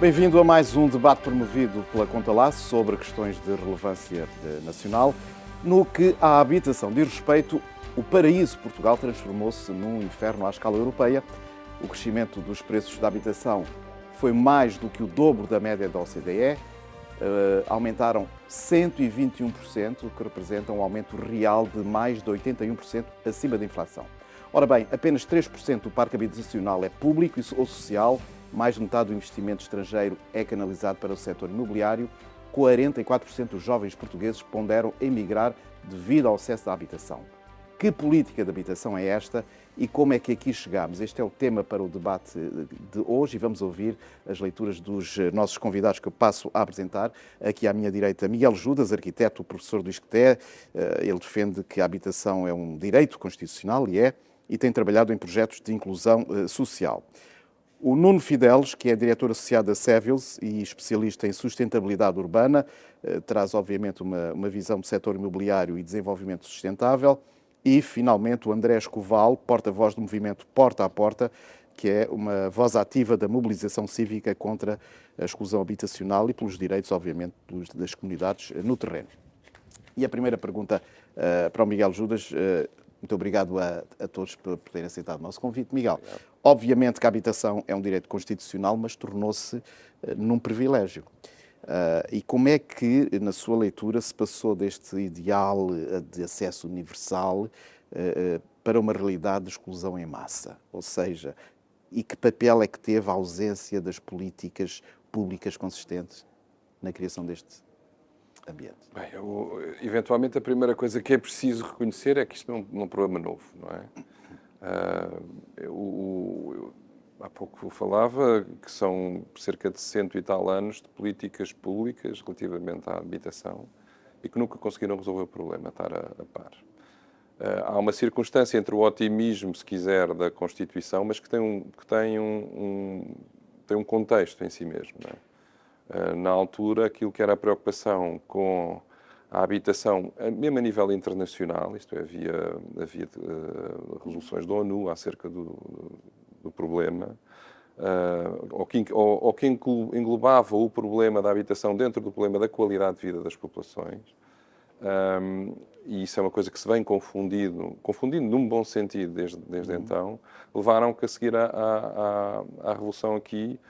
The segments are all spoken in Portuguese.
Bem-vindo a mais um debate promovido pela Conta Laço sobre questões de relevância nacional. No que à habitação diz respeito, o paraíso Portugal transformou-se num inferno à escala europeia. O crescimento dos preços da habitação foi mais do que o dobro da média da OCDE. Aumentaram 121%, o que representa um aumento real de mais de 81% acima da inflação. Ora bem, apenas 3% do parque habitacional é público ou social. Mais de metade do investimento estrangeiro é canalizado para o setor imobiliário. 44% dos jovens portugueses ponderam emigrar devido ao acesso à habitação. Que política de habitação é esta e como é que aqui chegamos? Este é o tema para o debate de hoje e vamos ouvir as leituras dos nossos convidados que eu passo a apresentar. Aqui à minha direita, Miguel Judas, arquiteto, professor do ISCTE. Ele defende que a habitação é um direito constitucional e tem trabalhado em projetos de inclusão social. O Nuno Fidelis, que é diretor associado da Savills e especialista em sustentabilidade urbana, traz obviamente uma visão do setor imobiliário e desenvolvimento sustentável. E, finalmente, o André Escoval, porta-voz do movimento Porta a Porta, que é uma voz ativa da mobilização cívica contra a exclusão habitacional e pelos direitos, obviamente, das comunidades no terreno. E a primeira pergunta para o Miguel Judas. Muito obrigado a todos por terem aceitado o nosso convite. Miguel, obviamente que a habitação é um direito constitucional, mas tornou-se num privilégio. E como é que, na sua leitura, se passou deste ideal de acesso universal para uma realidade de exclusão em massa? Ou seja, e que papel é que teve a ausência das políticas públicas consistentes na criação deste ambiente? Bem, eventualmente a primeira coisa que é preciso reconhecer é que isto não é um problema novo, não é? Há pouco eu falava que são cerca de 100 e tal anos de políticas públicas relativamente à habitação e que nunca conseguiram resolver o problema, estar a par. Há uma circunstância entre o otimismo, se quiser, da Constituição, mas que tem um contexto em si mesmo, não é? Na altura, aquilo que era a preocupação com a habitação, mesmo a nível internacional, isto é, havia resoluções da ONU acerca do problema, ou que englobava o problema da habitação dentro do problema da qualidade de vida das populações. E isso é uma coisa que se vem confundindo num bom sentido desde então, levaram que a seguir à revolução aqui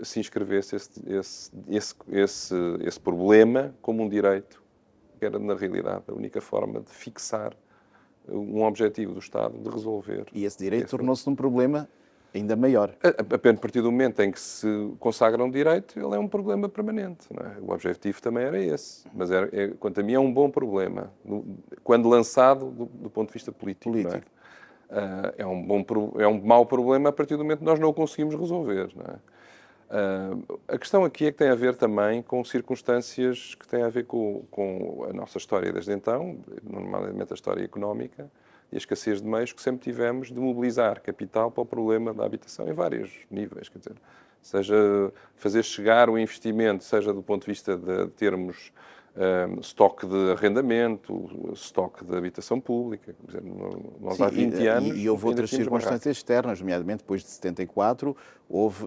se inscrevesse esse problema como um direito, que era, na realidade, a única forma de fixar um objetivo do Estado de resolver. E esse direito tornou-se um problema ainda maior. A partir do momento em que se consagra um direito, ele é um problema permanente, não é? O objetivo também era esse, mas quanto a mim é um bom problema, quando lançado do ponto de vista político. Não é? É um mau problema a partir do momento que nós não o conseguimos resolver, não é? A questão aqui é que tem a ver também com circunstâncias que têm a ver com a nossa história desde então, normalmente a história económica e a escassez de meios que sempre tivemos de mobilizar capital para o problema da habitação em vários níveis, quer dizer, seja fazer chegar o investimento, seja do ponto de vista de termos estoque de arrendamento, estoque de habitação pública. Quer dizer, nós Sim, há 20 anos... E houve outras circunstâncias externas, nomeadamente depois de 74, houve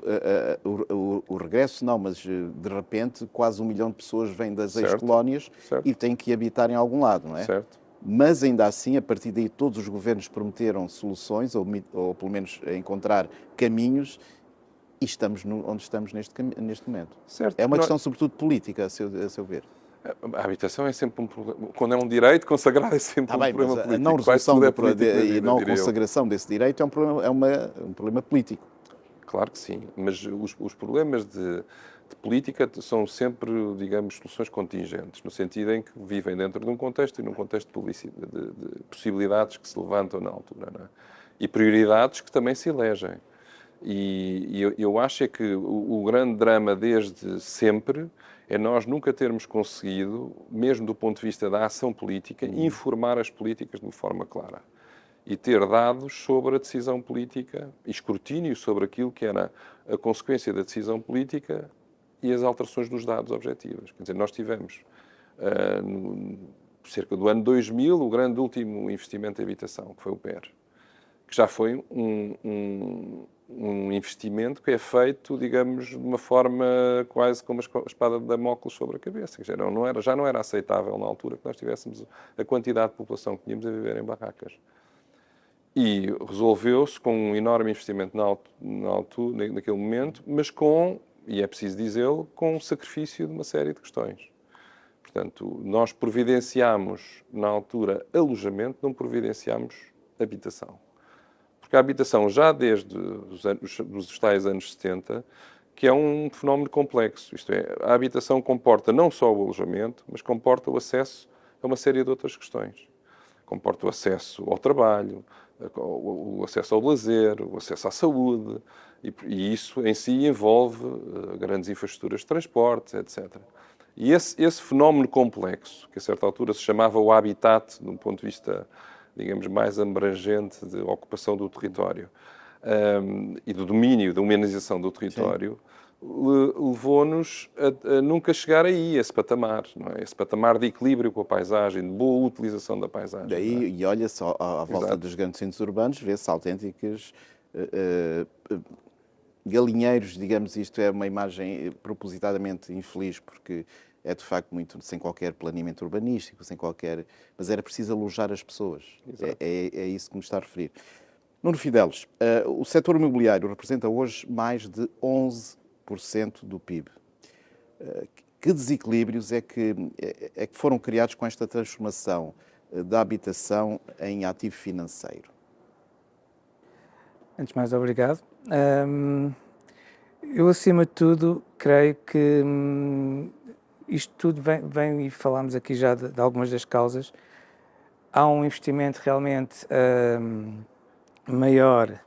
o regresso, mas de repente quase 1 milhão de pessoas vêm das ex-colónias e têm que habitar em algum lado, não é? Certo. Mas ainda assim, a partir daí, todos os governos prometeram soluções, ou pelo menos encontrar caminhos, e estamos onde estamos neste momento. Certo. É uma questão, sobretudo, política, a seu ver. A habitação é sempre um problema. Quando é um direito consagrado, é sempre um problema político. A não resolução e não consagração desse direito é um problema político. Claro que sim, mas os problemas de política são sempre, digamos, soluções contingentes, no sentido em que vivem dentro de um contexto e num contexto de possibilidades que se levantam na altura, não é? E prioridades que também se elegem. E eu acho é que o grande drama desde sempre é nós nunca termos conseguido, mesmo do ponto de vista da ação política, informar as políticas de uma forma clara. E ter dados sobre a decisão política e escrutínio sobre aquilo que era a consequência da decisão política e as alterações dos dados objetivos. Quer dizer, nós tivemos, cerca do ano 2000, o grande último investimento em habitação, que foi o PER, que que já foi um investimento que é feito, digamos, de uma forma quase como a espada de Damócles sobre a cabeça. Já não era aceitável na altura que nós tivéssemos a quantidade de população que tínhamos a viver em barracas. E resolveu-se com um enorme investimento naquele momento, mas e é preciso dizê-lo, com o sacrifício de uma série de questões. Portanto, nós providenciámos, na altura, alojamento, não providenciámos habitação. Porque a habitação, já desde os tais anos 70, que é um fenómeno complexo. Isto é, a habitação comporta não só o alojamento, mas comporta o acesso a uma série de outras questões. Comporta o acesso ao trabalho, o acesso ao lazer, o acesso à saúde, e isso em si envolve grandes infraestruturas de transportes, etc. E esse fenómeno complexo, que a certa altura se chamava o habitat, de um ponto de vista, digamos, mais abrangente de ocupação do território e do domínio, da humanização do território, levou-nos a nunca chegar aí, esse patamar, não é? Esse patamar de equilíbrio com a paisagem, de boa utilização da paisagem. Daí, é? E olha só, à volta Exato. dos grandes centros urbanos, vê-se autênticos galinheiros, digamos, isto é uma imagem propositadamente infeliz, porque é de facto muito sem qualquer planeamento urbanístico, mas era preciso alojar as pessoas. É isso que me está a referir. Nuno Fidelis, o setor imobiliário representa hoje mais de 11% do PIB. Que desequilíbrios é que foram criados com esta transformação da habitação em ativo financeiro? Antes de mais, obrigado. Eu, acima de tudo, creio que isto tudo vem e falámos aqui já de algumas das causas. Há um investimento realmente maior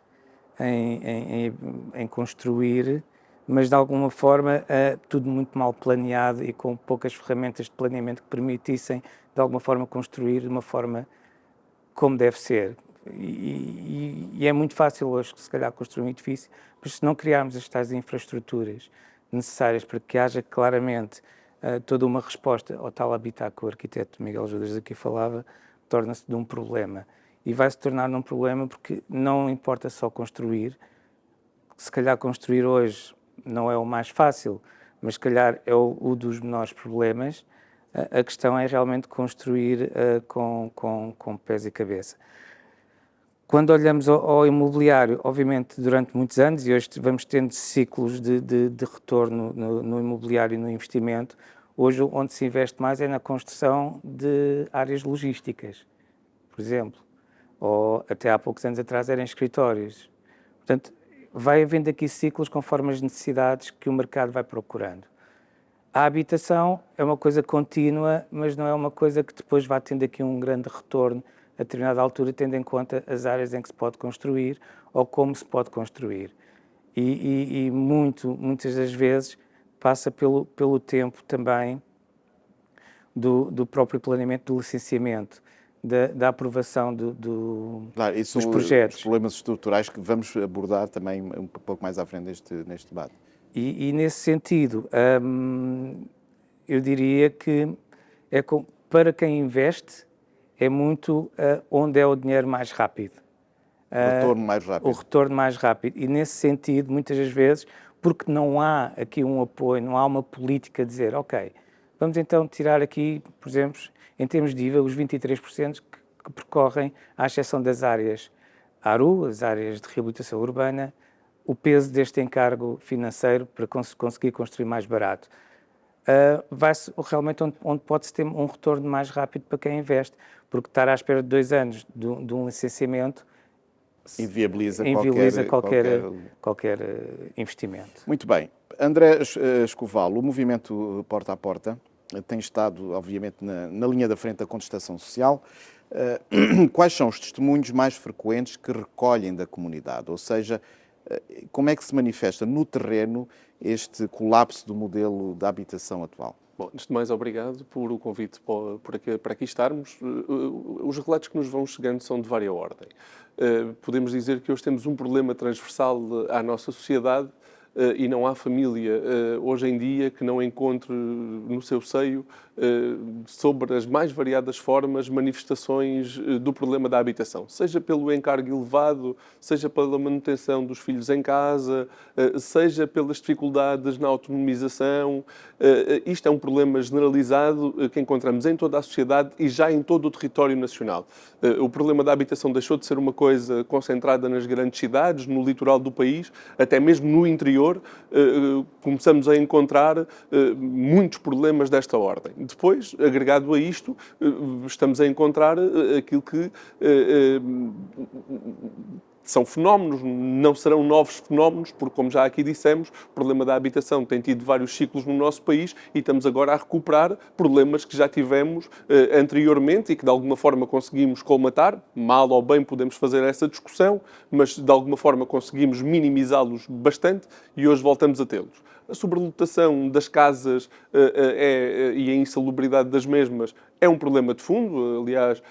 em construir, mas de alguma forma tudo muito mal planeado e com poucas ferramentas de planeamento que permitissem de alguma forma construir de uma forma como deve ser. E é muito fácil hoje, se calhar, construir um edifício, mas se não criarmos as tais infraestruturas necessárias para que haja claramente toda uma resposta ao tal habitat que o arquiteto Miguel Judas aqui falava, torna-se de um problema. E vai se tornar um problema porque não importa só construir, se calhar construir hoje não é o mais fácil, mas se calhar é o dos menores problemas. A questão é realmente construir com pés e cabeça. Quando olhamos ao imobiliário, obviamente durante muitos anos, e hoje vamos tendo ciclos de retorno no imobiliário e no investimento, hoje onde se investe mais é na construção de áreas logísticas, por exemplo, ou até há poucos anos atrás eram escritórios. Portanto, vai havendo aqui ciclos conforme as necessidades que o mercado vai procurando. A habitação é uma coisa contínua, mas não é uma coisa que depois vá tendo aqui um grande retorno a determinada altura, tendo em conta as áreas em que se pode construir ou como se pode construir. E muitas das vezes passa pelo tempo também do próprio planeamento, do licenciamento, da aprovação Claro, isso dos são projetos. os problemas estruturais que vamos abordar também um pouco mais à frente neste debate. E nesse sentido, eu diria que para quem investe, é muito onde é o dinheiro mais rápido. O retorno mais rápido. O retorno mais rápido. E nesse sentido, muitas das vezes, porque não há aqui um apoio, não há uma política a dizer, ok, vamos então tirar aqui, por exemplo, em termos de IVA, os 23% que percorrem, à exceção das áreas ARU, as áreas de reabilitação urbana, o peso deste encargo financeiro para conseguir construir mais barato. Vai-se realmente onde pode-se ter um retorno mais rápido para quem investe, porque estar à espera de 2 anos de um licenciamento Inviabiliza qualquer investimento. Muito bem. André Escoval, o movimento Porta a Porta tem estado, obviamente, na linha da frente da contestação social. Quais são os testemunhos mais frequentes que recolhem da comunidade? Ou seja, como é que se manifesta no terreno este colapso do modelo da habitação atual? Bom, antes de mais, obrigado por o convite para aqui estarmos. Os relatos que nos vão chegando são de vária ordem. Podemos dizer que hoje temos um problema transversal à nossa sociedade e não há família hoje em dia que não encontre no seu seio sobre as mais variadas formas, manifestações do problema da habitação, seja pelo encargo elevado, seja pela manutenção dos filhos em casa, seja pelas dificuldades na autonomização. Isto é um problema generalizado que encontramos em toda a sociedade e já em todo o território nacional. O problema da habitação deixou de ser uma coisa concentrada nas grandes cidades, no litoral do país, até mesmo no interior, começamos a encontrar muitos problemas desta ordem. Depois, agregado a isto, estamos a encontrar aquilo que são fenómenos, não serão novos fenómenos, porque, como já aqui dissemos, o problema da habitação tem tido vários ciclos no nosso país e estamos agora a recuperar problemas que já tivemos anteriormente e que, de alguma forma, conseguimos colmatar. Mal ou bem podemos fazer essa discussão, mas, de alguma forma, conseguimos minimizá-los bastante e hoje voltamos a tê-los. A sobrelotação das casas e a insalubridade das mesmas é um problema de fundo. Aliás,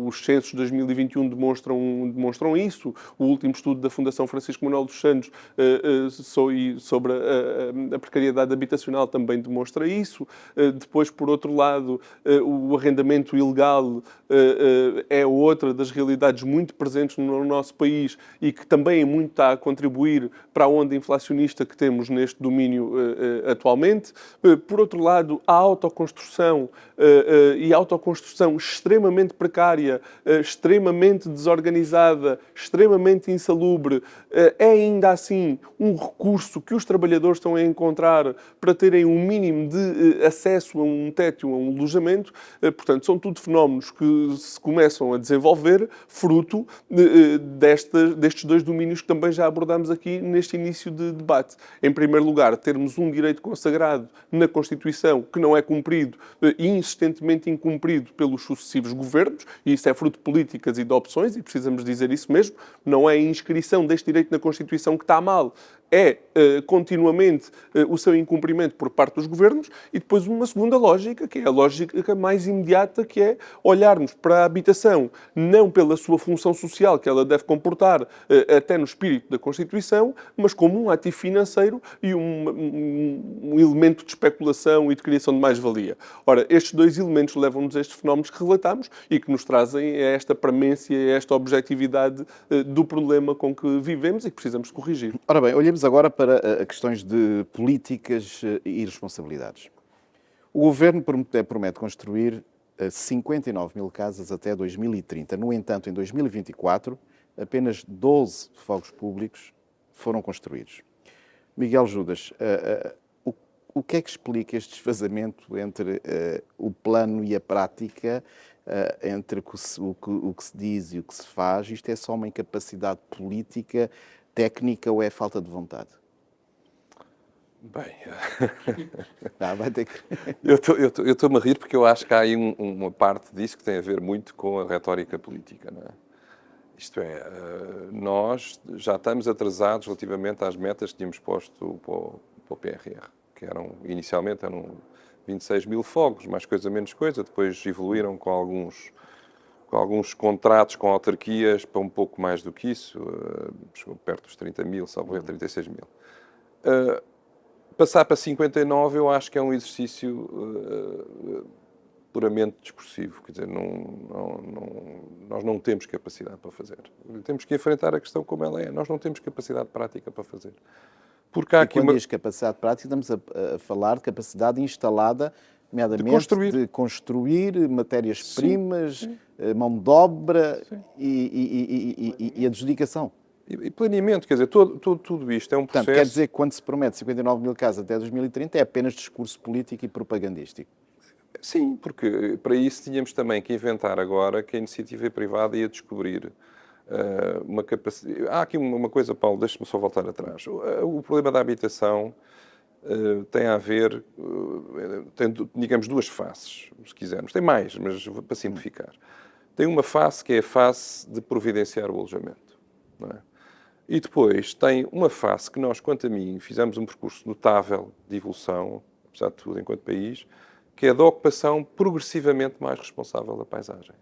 os censos de 2021 demonstram isso. O último estudo da Fundação Francisco Manuel dos Santos sobre a precariedade habitacional também demonstra isso. Depois, por outro lado, o arrendamento ilegal é outra das realidades muito presentes no nosso país e que também muito está a contribuir para a onda inflacionista que temos neste domínio atualmente. Por outro lado, a autoconstrução e a autoconstrução extremamente precária, extremamente desorganizada, extremamente insalubre, é ainda assim um recurso que os trabalhadores estão a encontrar para terem um mínimo de acesso a um teto, a um alojamento. Portanto, são tudo fenómenos que se começam a desenvolver fruto destes dois domínios que também já abordámos aqui neste início de debate. Em primeiro lugar, termos um direito consagrado na Constituição que não é cumprido e insistentemente incumprido pelos sucessivos governos, e isso é fruto de políticas e de opções, e precisamos dizer isso mesmo. Não é a inscrição deste direito na Constituição que está mal, é continuamente o seu incumprimento por parte dos governos. E depois uma segunda lógica, que é a lógica mais imediata, que é olharmos para a habitação não pela sua função social que ela deve comportar até no espírito da Constituição, mas como um ativo financeiro e um elemento de especulação e de criação de mais-valia. Ora, estes dois elementos levam-nos a estes fenómenos que relatamos e que nos trazem a esta premência, a esta objetividade do problema com que vivemos e que precisamos corrigir. Ora bem, olhemos agora para questões de políticas e responsabilidades. O Governo promete construir 59 mil casas até 2030. No entanto, em 2024, apenas 12 fogos públicos foram construídos. Miguel Judas, o que é que explica este desfazamento entre o plano e a prática, entre o que se diz e o que se faz? Isto é só uma incapacidade política, técnica, ou é falta de vontade? Bem, vai ter que... eu estou-me a rir porque eu acho que há aí uma parte disso que tem a ver muito com a retórica política, não é? Isto é, nós já estamos atrasados relativamente às metas que tínhamos posto para o PRR, que inicialmente eram 26 mil fogos, mais coisa, menos coisa, depois evoluíram com alguns contratos com autarquias para um pouco mais do que isso, chegou perto dos 30 mil, salvo 36 mil. Passar para 59 eu acho que é um exercício puramente discursivo, quer dizer, nós não temos capacidade para fazer. Temos que enfrentar a questão como ela é, nós não temos capacidade prática para fazer. Porque há aqui quando diz capacidade prática, estamos a falar de capacidade instalada, nomeadamente de construir matérias-primas, mão de obra e adjudicação. E planeamento, quer dizer, tudo isto é um processo... Portanto, quer dizer que quando se promete 59 mil casas até 2030 é apenas discurso político e propagandístico? Sim, porque para isso tínhamos também que inventar agora que a iniciativa privada ia descobrir uma capacidade... Há aqui uma coisa, Paulo, deixa-me só voltar atrás. O problema da habitação tem a ver... tem, digamos, duas faces, se quisermos. Tem mais, mas para simplificar. Tem uma face que é a face de providenciar o alojamento, não é? E depois tem uma face que nós, quanto a mim, fizemos um percurso notável de evolução, apesar de tudo, enquanto país, que é a da ocupação progressivamente mais responsável da paisagem.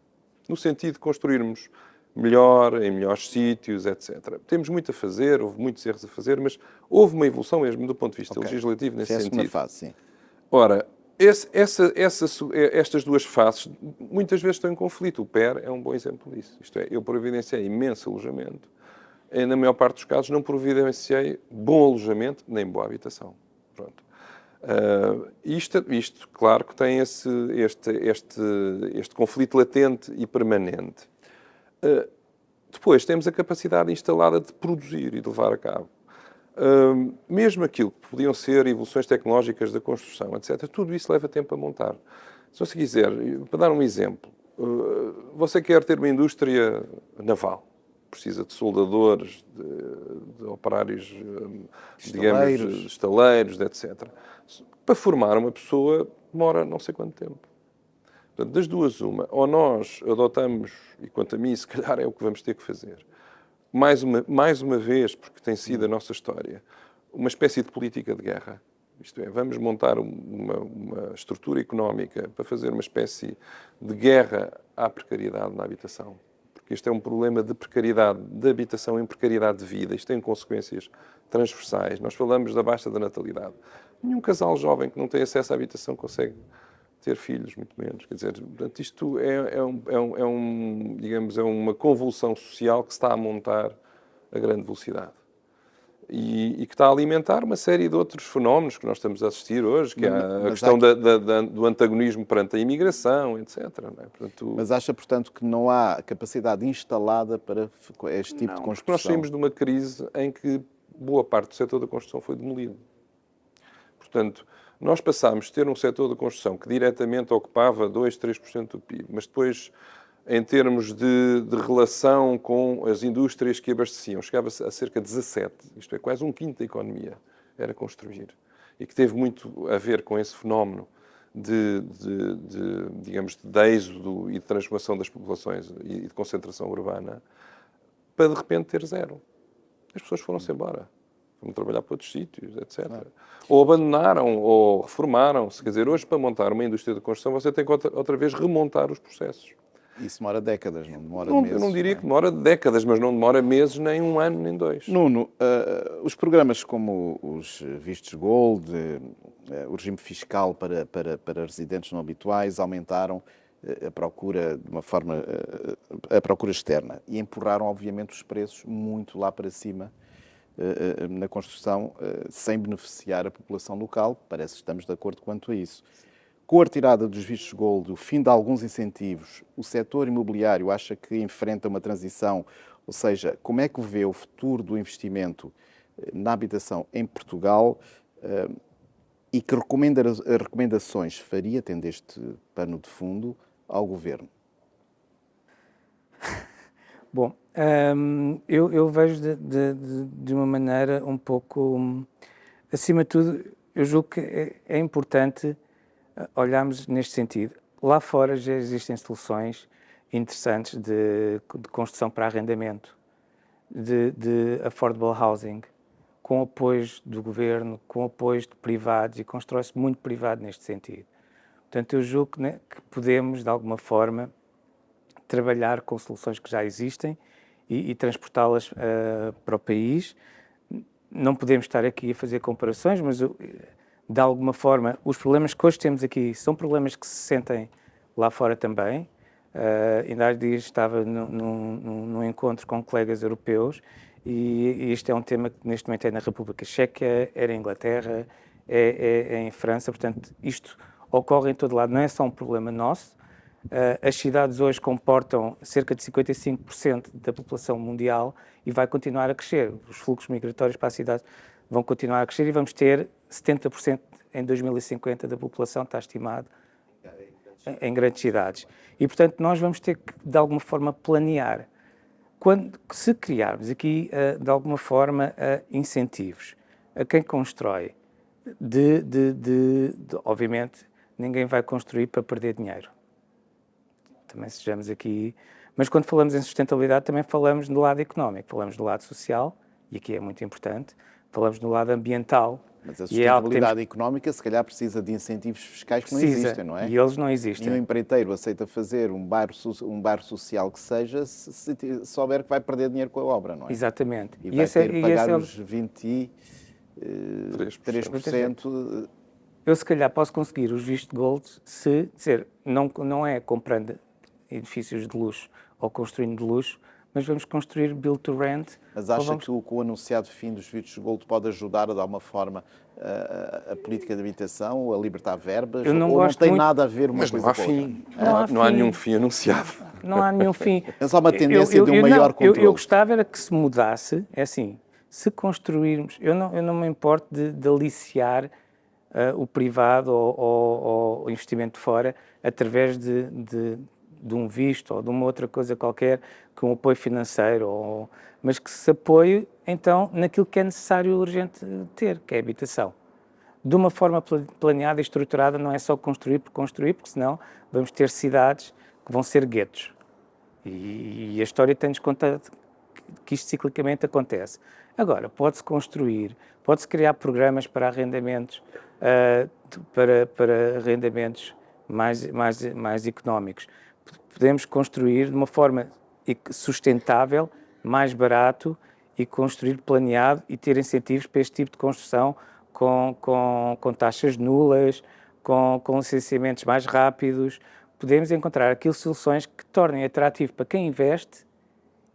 No sentido de construirmos melhor, em melhores sítios, etc. Temos muito a fazer, houve muitos erros a fazer, mas houve uma evolução mesmo do ponto de vista legislativo nesse sentido. Fase, sim. Ora, Estas duas faces muitas vezes estão em conflito. O PER é um bom exemplo disso. Isto é, eu providenciei imenso alojamento. E, na maior parte dos casos, não providenciei bom alojamento nem boa habitação. Pronto. Isto, claro, que tem este conflito latente e permanente. Depois, temos a capacidade instalada de produzir e de levar a cabo. Mesmo aquilo que podiam ser evoluções tecnológicas da construção, etc., tudo isso leva tempo a montar. Se você quiser, para dar um exemplo, você quer ter uma indústria naval, precisa de soldadores, de operários, digamos, estaleiros, etc. Para formar uma pessoa demora não sei quanto tempo. Portanto, das duas, uma, ou nós adotamos, e quanto a mim, se calhar é o que vamos ter que fazer, mais uma vez, porque tem sido a nossa história, uma espécie de política de guerra. Isto é, vamos montar uma estrutura económica para fazer uma espécie de guerra à precariedade na habitação. Porque este é um problema de precariedade de habitação em precariedade de vida. Isto tem consequências transversais. Nós falamos da baixa da natalidade. Nenhum casal jovem que não tem acesso à habitação consegue ter filhos, muito menos. Quer dizer, portanto, isto digamos, é uma convulsão social que se está a montar a grande velocidade. E que está a alimentar uma série de outros fenómenos que nós estamos a assistir hoje, que é a questão do antagonismo perante a imigração, etc. Não é? Portanto, mas acha, portanto, que não há capacidade instalada para este tipo de construção? Porque nós saímos de uma crise em que boa parte do setor da construção foi demolido. Portanto, nós passámos de ter um setor da construção que diretamente ocupava 2, 3% do PIB, mas depois, em termos de relação com as indústrias que abasteciam, chegava a cerca de 17%, isto é, quase um quinto da economia, era construir. E que teve muito a ver com esse fenómeno digamos, de êxodo e de transformação das populações e de concentração urbana, para de repente ter zero. As pessoas foram-se embora. Foram trabalhar para outros sítios, etc. Ou abandonaram, ou reformaram-se. Quer dizer, hoje, para montar uma indústria de construção, você tem que outra vez remontar os processos. Isso demora décadas, não demora meses. Eu não diria que demora décadas, mas não demora meses, nem um ano, nem dois. Nuno, os programas como os vistos gold, o regime fiscal para residentes não habituais aumentaram a procura de uma forma, a procura externa e empurraram, obviamente, os preços muito lá para cima na construção, sem beneficiar a população local. Parece que estamos de acordo quanto a isso. Com a retirada dos vistos gold, o fim de alguns incentivos, o setor imobiliário acha que enfrenta uma transição, ou seja, como é que vê o futuro do investimento na habitação em Portugal e que recomendações faria, tendo este pano de fundo, ao Governo? Bom, eu vejo de uma maneira um pouco... Acima de tudo, eu julgo que é importante olharmos neste sentido. Lá fora já existem soluções interessantes de construção para arrendamento, de affordable housing, com apoios do Governo, com apoios de privados, e constrói-se muito privado neste sentido. Portanto, eu julgo que podemos, de alguma forma, trabalhar com soluções que já existem e transportá-las para o país. Não podemos estar aqui a fazer comparações, mas de alguma forma os problemas que hoje temos aqui são problemas que se sentem lá fora também. Ainda há dias estava num encontro com colegas europeus e este é um tema que neste momento é na República Checa, é na Inglaterra, é em França. Portanto, isto ocorre em todo lado, não é só um problema nosso. As cidades hoje comportam cerca de 55% da população mundial e vai continuar a crescer. Os fluxos migratórios para a cidade vão continuar a crescer e vamos ter 70% em 2050 da população, está estimado, em grandes cidades. E, portanto, nós vamos ter que, de alguma forma, planear. Se criarmos aqui, de alguma forma, incentivos a quem constrói, obviamente, ninguém vai construir para perder dinheiro. Também sejamos aqui... Mas quando falamos em sustentabilidade, também falamos do lado económico, falamos do lado social, e aqui é muito importante, falamos do lado ambiental. Mas a sustentabilidade económica, se calhar, precisa de incentivos fiscais que não existem, não é? E eles não existem. Nenhum empreiteiro aceita fazer um bairro social que seja, se souber que vai perder dinheiro com a obra, não é? Exatamente. E vai ter que pagar os 23%. eu se calhar posso conseguir os vistos gold se dizer, não é comprando edifícios de luxo ou construindo de luxo, mas vamos construir build to rent. Mas acha que o anunciado fim dos vistos gold pode ajudar a dar uma forma a política de habitação, ou a libertar verbas? Eu não ou gosto não tem muito... nada a ver uma Mas coisa não há com a outra? fim. Não há nenhum fim anunciado. Não há nenhum fim. Mas há uma tendência de um maior controle. Eu gostava era que se mudasse, é assim, se construirmos... Eu não me importo de aliciar o privado ou o investimento de fora através de um visto ou de uma outra coisa qualquer, com um apoio financeiro, mas que se apoie, então, naquilo que é necessário urgente ter, que é a habitação. De uma forma planeada e estruturada, não é só construir, porque senão vamos ter cidades que vão ser guetos. E a história tem-nos contado que isto ciclicamente acontece. Agora, pode-se construir, pode-se criar programas para arrendamentos, para arrendamentos mais económicos. Podemos construir de uma forma sustentável, mais barato, e construir planeado e ter incentivos para este tipo de construção com taxas nulas, com licenciamentos mais rápidos. Podemos encontrar aqui soluções que tornem atrativo para quem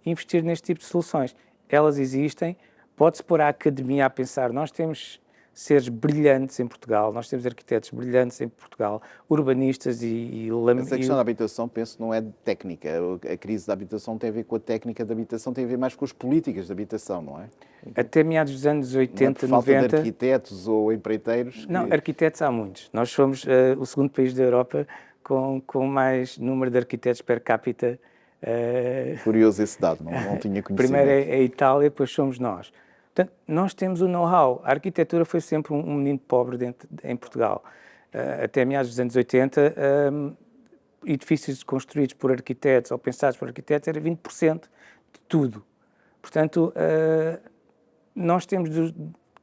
investir neste tipo de soluções. Elas existem, pode-se pôr a academia a pensar, nós temos seres brilhantes em Portugal, nós temos arquitetos brilhantes em Portugal, urbanistas Mas a questão da habitação, penso, não é técnica. A crise da habitação tem a ver com a técnica da habitação, tem a ver mais com as políticas de habitação, não é? Até meados dos anos 80, não é por 90... falta de arquitetos ou empreiteiros? Não, arquitetos há muitos. Nós somos o segundo país da Europa com mais número de arquitetos per capita. Curioso esse dado, não tinha conhecimento. Primeiro é a Itália, depois somos nós. Portanto, nós temos o know-how. A arquitetura foi sempre um menino pobre em Portugal. Até meados dos anos 80, edifícios construídos por arquitetos ou pensados por arquitetos era 20% de tudo. Portanto, nós temos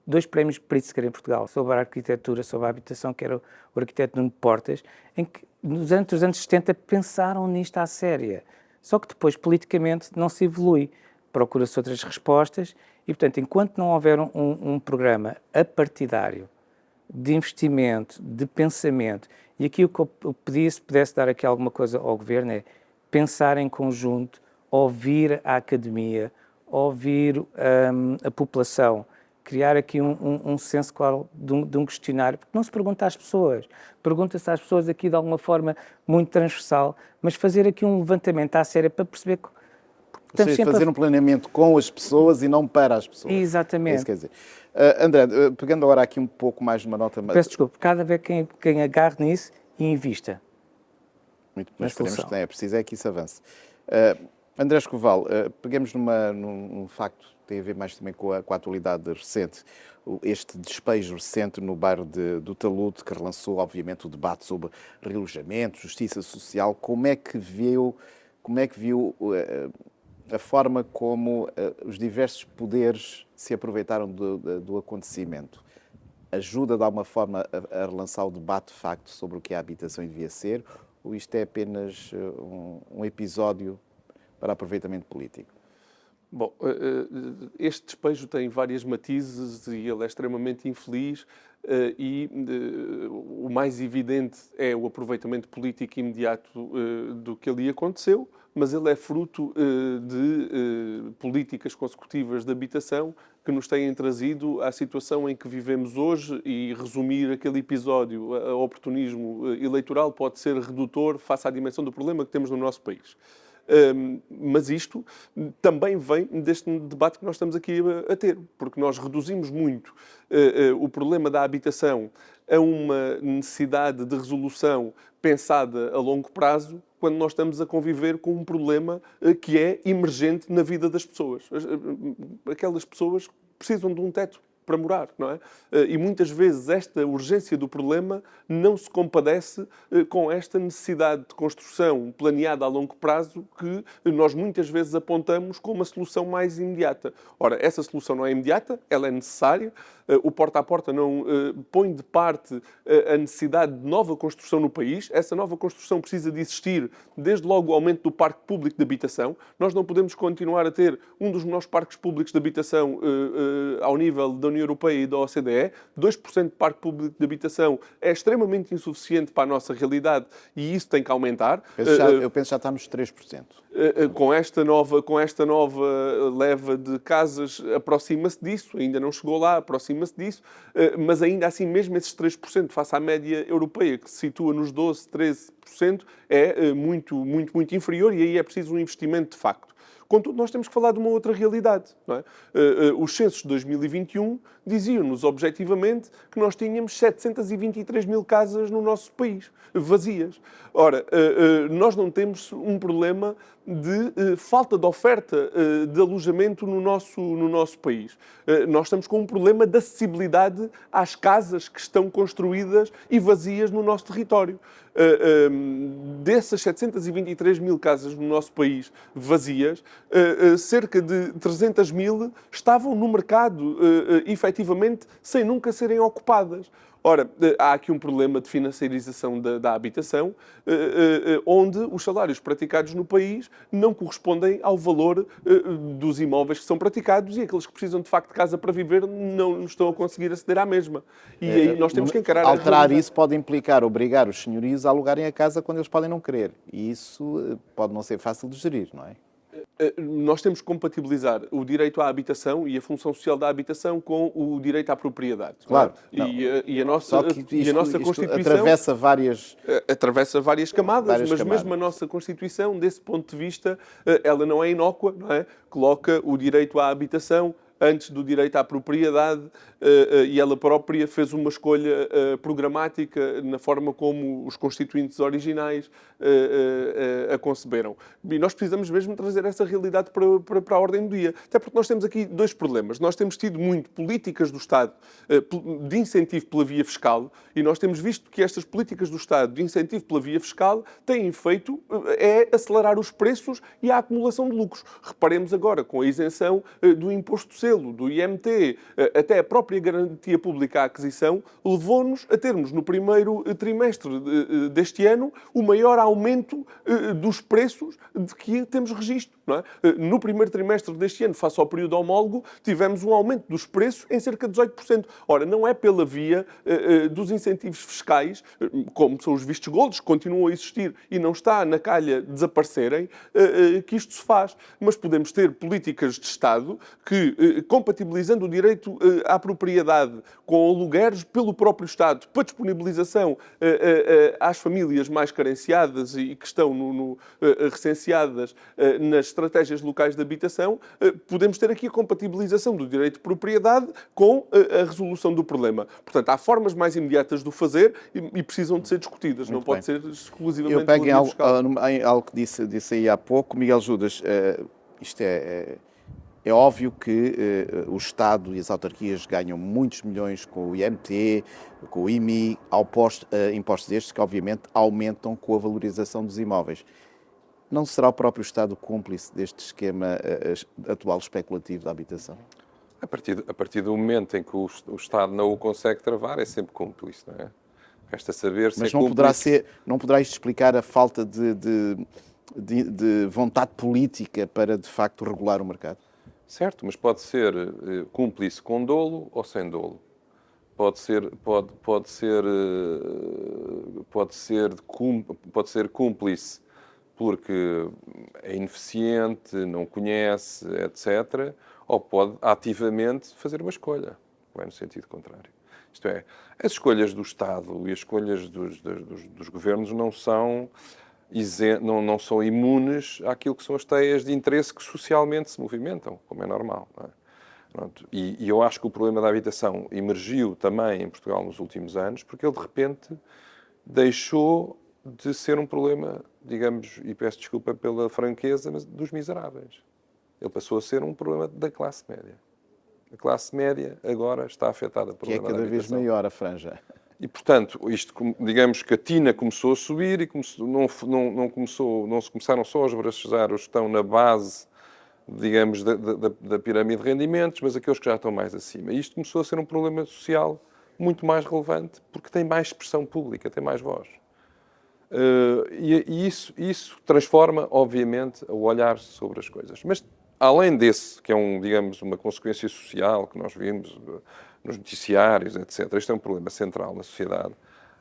dois prémios Pritzker em Portugal, sobre a arquitetura, sobre a habitação, que era o arquiteto Nuno Portas, em que nos anos 70 pensaram nisto à séria. Só que depois, politicamente, não se evolui. Procura-se outras respostas e, portanto, enquanto não houver um programa apartidário de investimento, de pensamento, e aqui o que eu pedia, se pudesse dar aqui alguma coisa ao Governo, é pensar em conjunto, ouvir a academia, ouvir a população, criar aqui um senso claro de um questionário, porque não se pergunta às pessoas, pergunta-se às pessoas aqui de alguma forma muito transversal, mas fazer aqui um levantamento à séria para perceber que fazer um planeamento com as pessoas e não para as pessoas. Exatamente. É isso que quer dizer. André, pegando agora aqui um pouco mais numa nota... Peço desculpa, cada vez quem agarre nisso e invista. Muito bem, esperemos que é preciso, é que isso avance. André Escoval, pegamos num facto que tem a ver mais também com a atualidade recente, este despejo recente no bairro do Talude, que relançou, obviamente, o debate sobre realojamento, justiça social. Como é que viu a forma como os diversos poderes se aproveitaram do acontecimento? Ajuda de alguma forma a relançar o debate de facto sobre o que a habitação devia ser, ou isto é apenas um episódio para aproveitamento político? Bom, este despejo tem várias matizes e ele é extremamente infeliz e o mais evidente é o aproveitamento político imediato do que ali aconteceu, mas ele é fruto de políticas consecutivas de habitação que nos têm trazido à situação em que vivemos hoje, e resumir aquele episódio a oportunismo eleitoral pode ser redutor face à dimensão do problema que temos no nosso país. Mas isto também vem deste debate que nós estamos aqui a ter, porque nós reduzimos muito o problema da habitação a uma necessidade de resolução pensada a longo prazo, quando nós estamos a conviver com um problema que é emergente na vida das pessoas. Aquelas pessoas precisam de um teto para morar, não é? E muitas vezes esta urgência do problema não se compadece com esta necessidade de construção planeada a longo prazo que nós muitas vezes apontamos como a solução mais imediata. Ora, essa solução não é imediata, ela é necessária. O porta a porta não põe de parte a necessidade de nova construção no país. Essa nova construção precisa de existir, desde logo o aumento do parque público de habitação. Nós não podemos continuar a ter um dos menores parques públicos de habitação ao nível da União Europeia e da OCDE. 2% de parque público de habitação é extremamente insuficiente para a nossa realidade e isso tem que aumentar. Eu penso que já está nos 3%. Com esta nova leva de casas, aproxima-se disso, ainda não chegou lá, aproxima-se disso, mas ainda assim, mesmo esses 3%, face à média europeia, que se situa nos 12%, 13%, é muito, muito, muito inferior e aí é preciso um investimento de facto. Contudo, nós temos que falar de uma outra realidade. Não é? Os censos de 2021 diziam-nos objetivamente que nós tínhamos 723 mil casas no nosso país, vazias. Ora, nós não temos um problema de falta de oferta de alojamento no nosso país. Nós estamos com um problema de acessibilidade às casas que estão construídas e vazias no nosso território. Dessas 723 mil casas no nosso país vazias, cerca de 300 mil estavam no mercado, efetivamente, sem nunca serem ocupadas. Ora, há aqui um problema de financiarização da habitação, onde os salários praticados no país não correspondem ao valor dos imóveis que são praticados e aqueles que precisam de facto de casa para viver não estão a conseguir aceder à mesma. E aí nós temos que encarar... Alterar isso pode implicar obrigar os senhorios a alugarem a casa quando eles podem não querer. E isso pode não ser fácil de gerir, não é? Nós temos que compatibilizar o direito à habitação e a função social da habitação com o direito à propriedade. Claro. E a nossa Constituição atravessa várias camadas, mas mesmo a nossa Constituição, desse ponto de vista, ela não é inócua, não é? Coloca o direito à habitação antes do direito à propriedade e ela própria fez uma escolha programática na forma como os constituintes originais a conceberam. E nós precisamos mesmo trazer essa realidade para a ordem do dia. Até porque nós temos aqui dois problemas. Nós temos tido muito políticas do Estado de incentivo pela via fiscal e nós temos visto que estas políticas do Estado de incentivo pela via fiscal têm feito acelerar os preços e a acumulação de lucros. Reparemos agora com a isenção do imposto selo, do IMT, até a própria garantia pública à aquisição, levou-nos a termos no primeiro trimestre deste ano o maior aumento dos preços de que temos registro. Não é? No primeiro trimestre deste ano, face ao período homólogo, tivemos um aumento dos preços em cerca de 18%. Ora, não é pela via dos incentivos fiscais, como são os vistos gold, que continuam a existir e não está na calha de desaparecerem, que isto se faz. Mas podemos ter políticas de Estado que, compatibilizando o direito à propriedade com alugueres pelo próprio Estado para disponibilização às famílias mais carenciadas e que estão recenseadas nas estratégias locais de habitação, podemos ter aqui a compatibilização do direito de propriedade com a resolução do problema. Portanto, há formas mais imediatas de o fazer e precisam de ser discutidas, não pode ser exclusivamente... Eu pego em algo que disse aí há pouco, Miguel Judas, isto é óbvio que o Estado e as autarquias ganham muitos milhões com o IMT, com o IMI, impostos estes que obviamente aumentam com a valorização dos imóveis. Não será o próprio Estado cúmplice deste esquema atual especulativo da habitação? A partir do momento em que o Estado não o consegue travar, é sempre cúmplice, não é? Resta saber se Mas não poderá isto explicar a falta de vontade política para, de facto, regular o mercado? Certo, mas pode ser cúmplice com dolo ou sem dolo. Pode ser cúmplice porque é ineficiente, não conhece, etc. Ou pode ativamente fazer uma escolha, vai no sentido contrário. Isto é, as escolhas do Estado e as escolhas dos governos não são imunes àquilo que são as teias de interesse que socialmente se movimentam, como é normal. Não é? Pronto. E eu acho que o problema da habitação emergiu também em Portugal nos últimos anos, porque ele, de repente, deixou de ser um problema, digamos, e peço desculpa pela franqueza, mas dos miseráveis. Ele passou a ser um problema da classe média. A classe média agora está afetada por problema da habitação. Que é cada vez maior a franja. E, portanto, isto, digamos que a tina começou a subir e não se começaram só a esbracejar os que estão na base, digamos, da pirâmide de rendimentos, mas aqueles que já estão mais acima. E isto começou a ser um problema social muito mais relevante, porque tem mais expressão pública, tem mais voz. E isso transforma, obviamente, o olhar sobre as coisas. Mas além desse, que é digamos, uma consequência social que nós vimos nos noticiários, etc., este é um problema central na sociedade,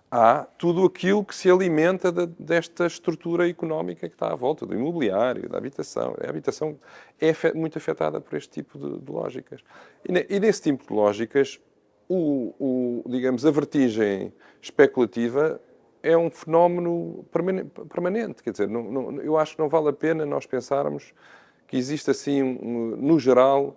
há tudo aquilo que se alimenta desta estrutura económica que está à volta, do imobiliário, da habitação. A habitação é muito afetada por este tipo de lógicas. E nesse tipo de lógicas, digamos, a vertigem especulativa é um fenómeno permanente. Quer dizer, eu acho que não vale a pena nós pensarmos que existe, assim, no geral,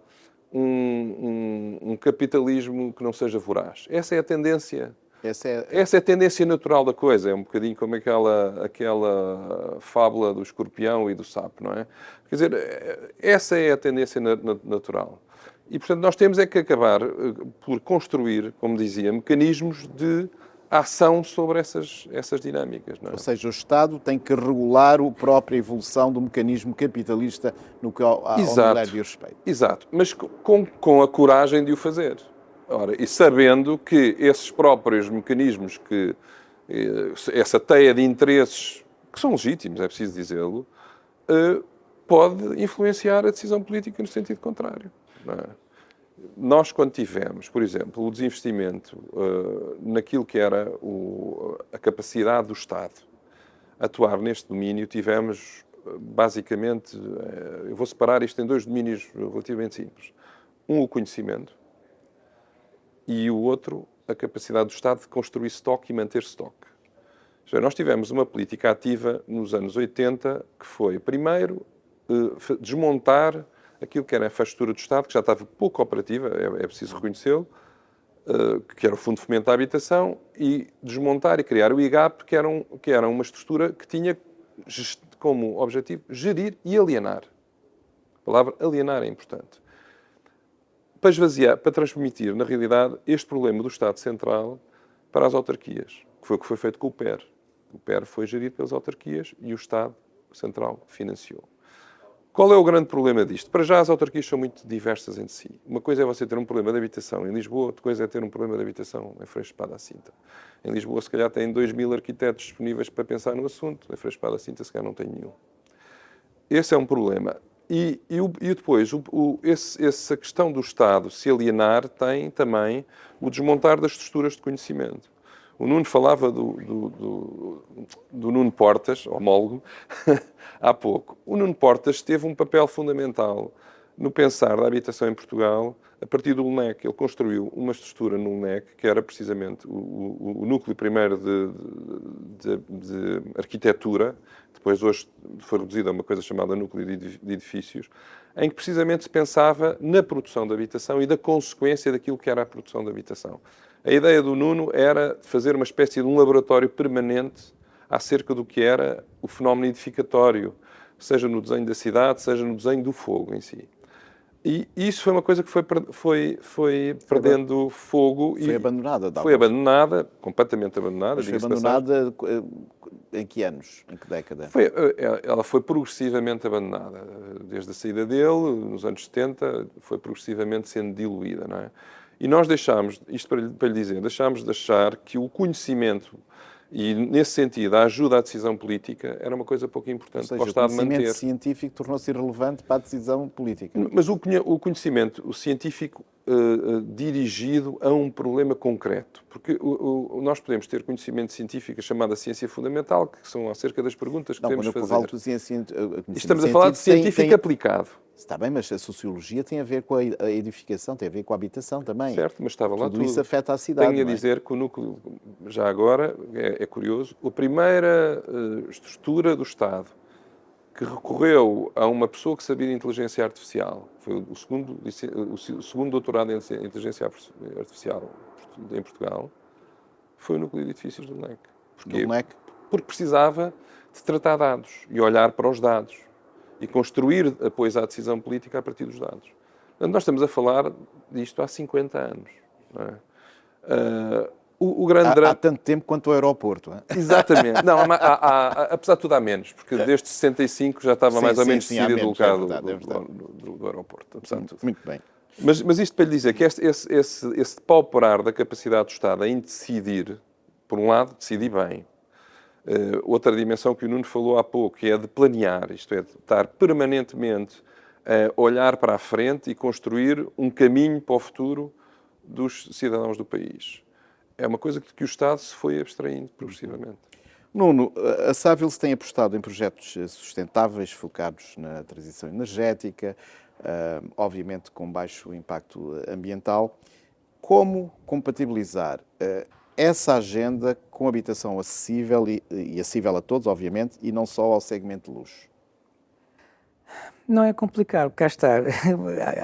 um capitalismo que não seja voraz. Essa é a tendência. Essa é a tendência natural da coisa. É um bocadinho como aquela fábula do escorpião e do sapo, não é? Quer dizer, essa é a tendência natural. E, portanto, nós temos é que acabar por construir, como dizia, mecanismos de ação sobre essas dinâmicas. Não é? Ou seja, o Estado tem que regular a própria evolução do mecanismo capitalista no que ao mulher diz respeito. Exato, mas com a coragem de o fazer. Ora, e sabendo que esses próprios mecanismos, essa teia de interesses, que são legítimos, é preciso dizê-lo, pode influenciar a decisão política no sentido contrário. Não é? Nós, quando tivemos, por exemplo, o desinvestimento naquilo que era a capacidade do Estado atuar neste domínio, tivemos, basicamente, eu vou separar isto em 2 domínios relativamente simples. O conhecimento, e o outro, a capacidade do Estado de construir estoque e manter estoque. Nós tivemos uma política ativa nos anos 80 que foi, primeiro, desmontar aquilo que era a infraestrutura do Estado, que já estava pouco operativa, é preciso reconhecê-lo, que era o Fundo de Fomento à Habitação, e desmontar e criar o IGAP, que era uma estrutura que tinha como objetivo gerir e alienar. A palavra alienar é importante. Para esvaziar, para transmitir, na realidade, este problema do Estado Central para as autarquias, que foi o que foi feito com o PER. O PER foi gerido pelas autarquias e o Estado Central financiou. Qual é o grande problema disto? Para já, as autarquias são muito diversas entre si. Uma coisa é você ter um problema de habitação em Lisboa, outra coisa é ter um problema de habitação em Freixo de Espada à Cinta. Em Lisboa, se calhar, tem 2.000 arquitetos disponíveis para pensar no assunto. Em Freixo de Espada à Cinta, se calhar, não tem nenhum. Esse é um problema. E depois, essa questão do Estado se alienar tem também o desmontar das estruturas de conhecimento. O Nuno falava do Nuno Portas, homólogo, há pouco. O Nuno Portas teve um papel fundamental no pensar da habitação em Portugal a partir do LNEC. Ele construiu uma estrutura no LNEC que era precisamente o núcleo primeiro de arquitetura, depois hoje foi reduzido a uma coisa chamada núcleo de edifícios, em que precisamente se pensava na produção de habitação e da consequência daquilo que era a produção de habitação. A ideia do Nuno era fazer uma espécie de um laboratório permanente acerca do que era o fenómeno edificatório, seja no desenho da cidade, seja no desenho do fogo em si. E isso foi uma coisa que foi perdendo fogo. Foi abandonada. Foi abandonada, completamente abandonada. Mas foi abandonada em que anos? Em que década? Ela foi progressivamente abandonada. Desde a saída dele, nos anos 70, foi progressivamente sendo diluída, não é? E nós deixámos, isto para lhe dizer, deixámos de achar que o conhecimento e, nesse sentido, a ajuda à decisão política era uma coisa pouco importante para o Estado manter. O conhecimento científico tornou-se irrelevante para a decisão política. Mas o conhecimento científico dirigido a um problema concreto. Porque nós podemos ter conhecimento científico chamado ciência fundamental, que são acerca das perguntas que temos de fazer. Falo de ciência, estamos a falar de científico aplicado. Está bem, mas a sociologia tem a ver com a edificação, tem a ver com a habitação também. Certo, mas estava lá tudo. Tudo isso afeta a cidade. Tenho a dizer que o núcleo, já agora, é curioso, a primeira estrutura do Estado que recorreu a uma pessoa que sabia de inteligência artificial, foi o segundo doutorado em inteligência artificial em Portugal, foi o núcleo de edifícios do LNEC. Porquê? Porque precisava de tratar dados e olhar para os dados e construir apoios à decisão política a partir dos dados. Portanto, nós estamos a falar disto há 50 anos. Não é? Há tanto tempo quanto o aeroporto. Hein? Exatamente. Não, apesar de tudo há menos, porque desde 65 já estava mais ou menos decidido o local do aeroporto. Apesar de tudo. Muito bem. Mas isto para lhe dizer que esse pauperar da capacidade do Estado em decidir, por um lado, decidir bem. Outra dimensão que o Nuno falou há pouco, que é de planear, isto é, de estar permanentemente olhar para a frente e construir um caminho para o futuro dos cidadãos do país. É uma coisa que o Estado se foi abstraindo progressivamente. Nuno, a Savills tem apostado em projetos sustentáveis, focados na transição energética, obviamente com baixo impacto ambiental. Como compatibilizar essa agenda com habitação acessível e acessível a todos, obviamente, e não só ao segmento de luxo? Não é complicado, cá está.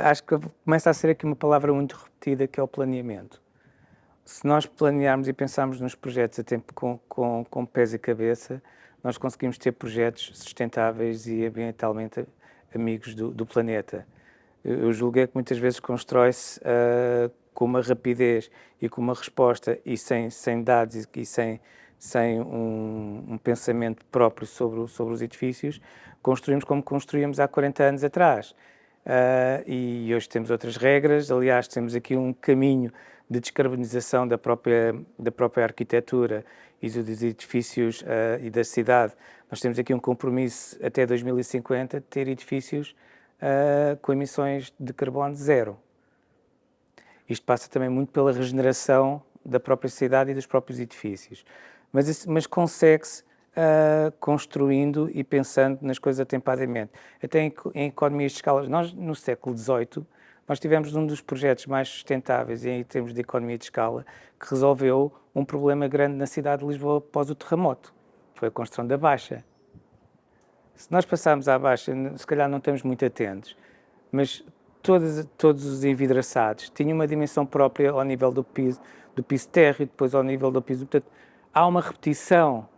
Acho que começa a ser aqui uma palavra muito repetida, que é o planeamento. Se nós planearmos e pensarmos nos projetos a tempo com pés e cabeça, nós conseguimos ter projetos sustentáveis e ambientalmente amigos do planeta. Eu julgo que muitas vezes constrói-se com uma rapidez e com uma resposta e sem dados e sem um pensamento próprio sobre os edifícios, construímos como construíamos há 40 anos atrás. E hoje temos outras regras, aliás, temos aqui um caminho de descarbonização da própria arquitetura e dos edifícios e da cidade. Nós temos aqui um compromisso até 2050 de ter edifícios com emissões de carbono zero. Isto passa também muito pela regeneração da própria cidade e dos próprios edifícios. Mas consegue-se construindo e pensando nas coisas atempadamente. Até em economias de escala. Nós, no século XVIII, nós tivemos um dos projetos mais sustentáveis em termos de economia de escala que resolveu um problema grande na cidade de Lisboa após o terremoto. Foi a construção da Baixa. Se nós passarmos à Baixa, se calhar não estamos muito atentos, mas todos os envidraçados tinham uma dimensão própria ao nível do piso térreo, depois ao nível do piso. Portanto, há uma repetição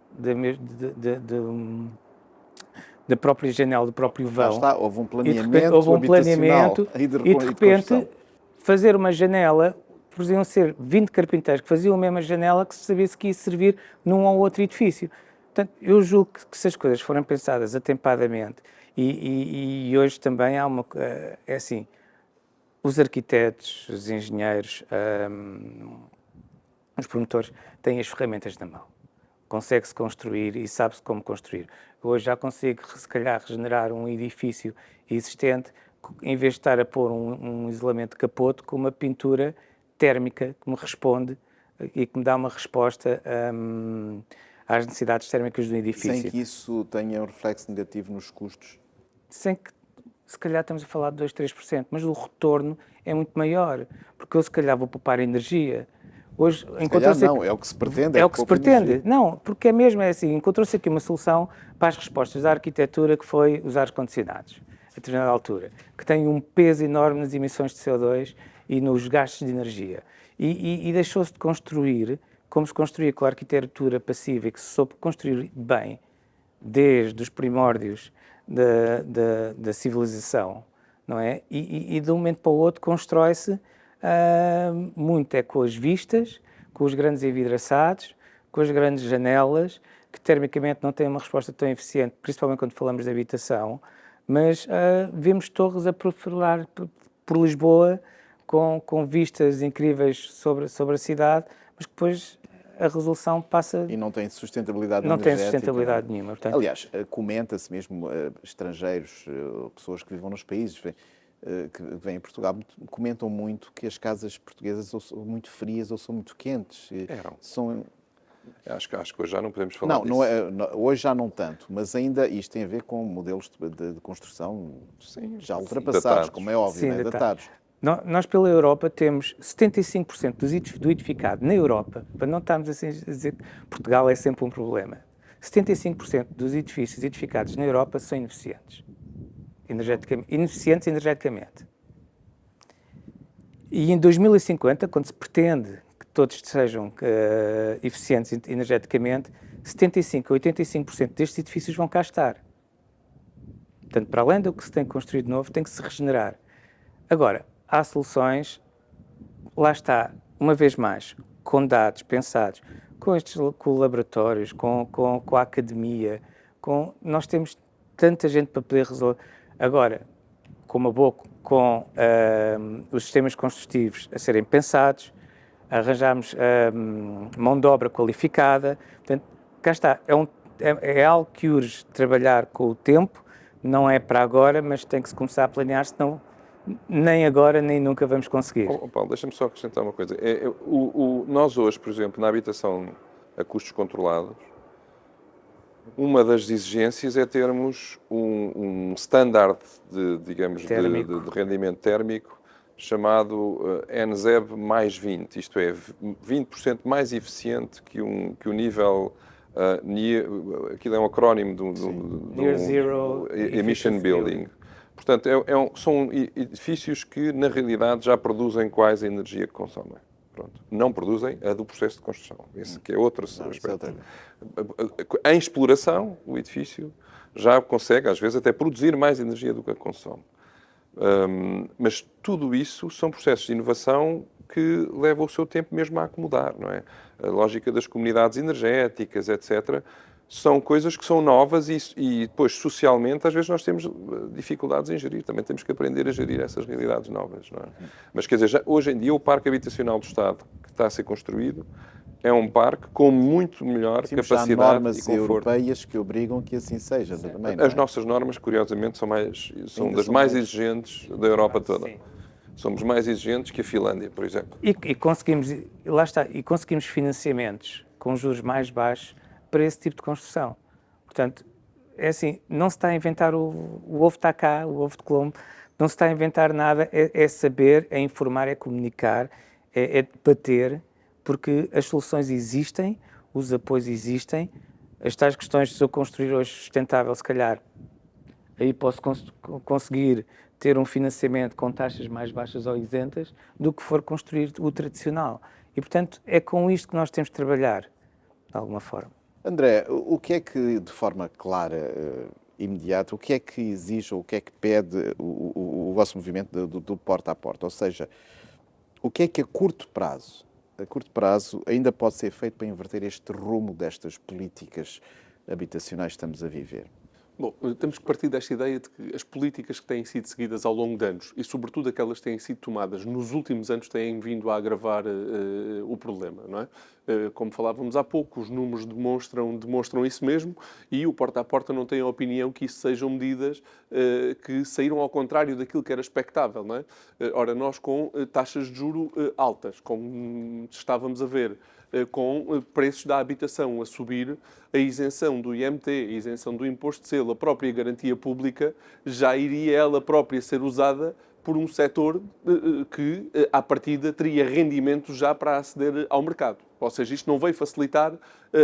da própria janela, do próprio vão. Está, houve um planeamento, e de repente fazer uma janela, podiam ser 20 carpinteiros que faziam a mesma janela que se sabia-se que ia servir num ou outro edifício. Portanto, eu julgo que se as coisas forem pensadas atempadamente, e hoje também há uma... É assim, os arquitetos, os engenheiros, os promotores têm as ferramentas na mão. Consegue-se construir e sabe-se como construir. Hoje já consigo, se calhar, regenerar um edifício existente, em vez de estar a pôr um isolamento de capoto, com uma pintura térmica que me responde e que me dá uma resposta às necessidades térmicas do edifício. Sem que isso tenha um reflexo negativo nos custos? Sem que, se calhar estamos a falar de 2, 3%, mas o retorno é muito maior, porque eu se calhar vou poupar energia. Hoje encontrou-se não, é o que se pretende. É o que se pretende. Não, porque é mesmo assim, encontrou-se aqui uma solução para as respostas da arquitetura, que foi os ar-condicionados, a determinada altura, que tem um peso enorme nas emissões de CO2 e nos gastos de energia. E deixou-se de construir como se construía com a arquitetura passiva e que se soube construir bem desde os primórdios da civilização, não é? E de um momento para o outro constrói-se muito com as vistas, com os grandes envidraçados, com as grandes janelas, que termicamente não têm uma resposta tão eficiente, principalmente quando falamos de habitação, mas vemos torres a proliferar por Lisboa com vistas incríveis sobre a cidade, mas que depois a resolução passa... E não tem sustentabilidade energética. Não tem sustentabilidade nenhuma. Portanto... Aliás, comenta-se mesmo, estrangeiros, pessoas que vivem nos países, que vêm a Portugal, comentam muito que as casas portuguesas ou são muito frias ou são muito quentes. São... Acho que hoje já não podemos falar disso. Hoje já não tanto, mas ainda isto tem a ver com modelos de construção já ultrapassados, datados. Como é óbvio, Sim, datados. Nós, pela Europa, temos 75% do edificado na Europa, para não estarmos assim a dizer que Portugal é sempre um problema, 75% dos edifícios edificados na Europa são ineficientes energeticamente. E em 2050, quando se pretende que todos sejam eficientes energeticamente, 75% a 85% destes edifícios vão cá estar. Portanto, para além do que se tem construído novo, tem que se regenerar. Agora, há soluções, lá está, uma vez mais, com dados pensados, com laboratórios, com a academia, nós temos tanta gente para poder resolver. Agora, com os sistemas construtivos a serem pensados, arranjarmos mão de obra qualificada, portanto, cá está, é algo que urge trabalhar com o tempo, não é para agora, mas tem que se começar a planear, senão nem agora nem nunca vamos conseguir. Paulo, deixa-me só acrescentar uma coisa. Nós hoje, por exemplo, na habitação a custos controlados, uma das exigências é termos um standard de rendimento térmico chamado NZEB mais 20, isto é, 20% mais eficiente que o nível, aquilo é um acrónimo do Near Zero Emission Building. Portanto, são edifícios que, na realidade, já produzem quase a energia que consomem. Pronto. Não produzem a do processo de construção. Esse que é outro aspecto. Em exploração, o edifício já consegue, às vezes, até produzir mais energia do que a consome. Mas tudo isso são processos de inovação que levam o seu tempo mesmo a acomodar, não é? A lógica das comunidades energéticas, etc., são coisas que são novas e depois, socialmente, às vezes nós temos dificuldades em gerir. Também temos que aprender a gerir essas realidades novas, não é? Mas, quer dizer, hoje em dia, o Parque Habitacional do Estado que está a ser construído é um parque com muito melhor capacidade e conforto. Há normas europeias que obrigam que assim seja também, não é? As nossas normas, curiosamente, são das mais exigentes da Europa toda. Sim. Somos mais exigentes que a Finlândia, por exemplo. E conseguimos financiamentos com juros mais baixos para esse tipo de construção. Portanto, é assim, não se está a inventar o ovo está cá, o ovo de Colombo, não se está a inventar nada, é saber, é informar, é comunicar, é debater, porque as soluções existem, os apoios existem, as tais questões de se eu construir hoje sustentável, se calhar, aí posso conseguir ter um financiamento com taxas mais baixas ou isentas do que for construir o tradicional. E, portanto, é com isto que nós temos de trabalhar, de alguma forma. André, o que é que, de forma clara, imediata, o que é que exige ou o que é que pede o vosso movimento do porta a porta? Ou seja, o que é que a curto prazo ainda pode ser feito para inverter este rumo destas políticas habitacionais que estamos a viver? Bom, temos que partir desta ideia de que as políticas que têm sido seguidas ao longo de anos, e sobretudo aquelas que têm sido tomadas nos últimos anos, têm vindo a agravar o problema, não é? Como falávamos há pouco, os números demonstram isso mesmo, e o porta a porta não tem a opinião que isso sejam medidas que saíram ao contrário daquilo que era expectável, não é? Ora, nós com taxas de juro altas, como estávamos a ver, com preços da habitação a subir, a isenção do IMT, a isenção do imposto de selo, a própria garantia pública, já iria ela própria ser usada por um setor que, à partida, teria rendimento já para aceder ao mercado. Ou seja, isto não veio facilitar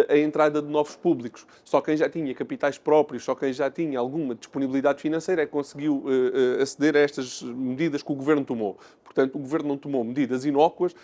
a entrada de novos públicos. Só quem já tinha capitais próprios, só quem já tinha alguma disponibilidade financeira é que conseguiu aceder a estas medidas que o Governo tomou. Portanto, o Governo não tomou medidas inócuas,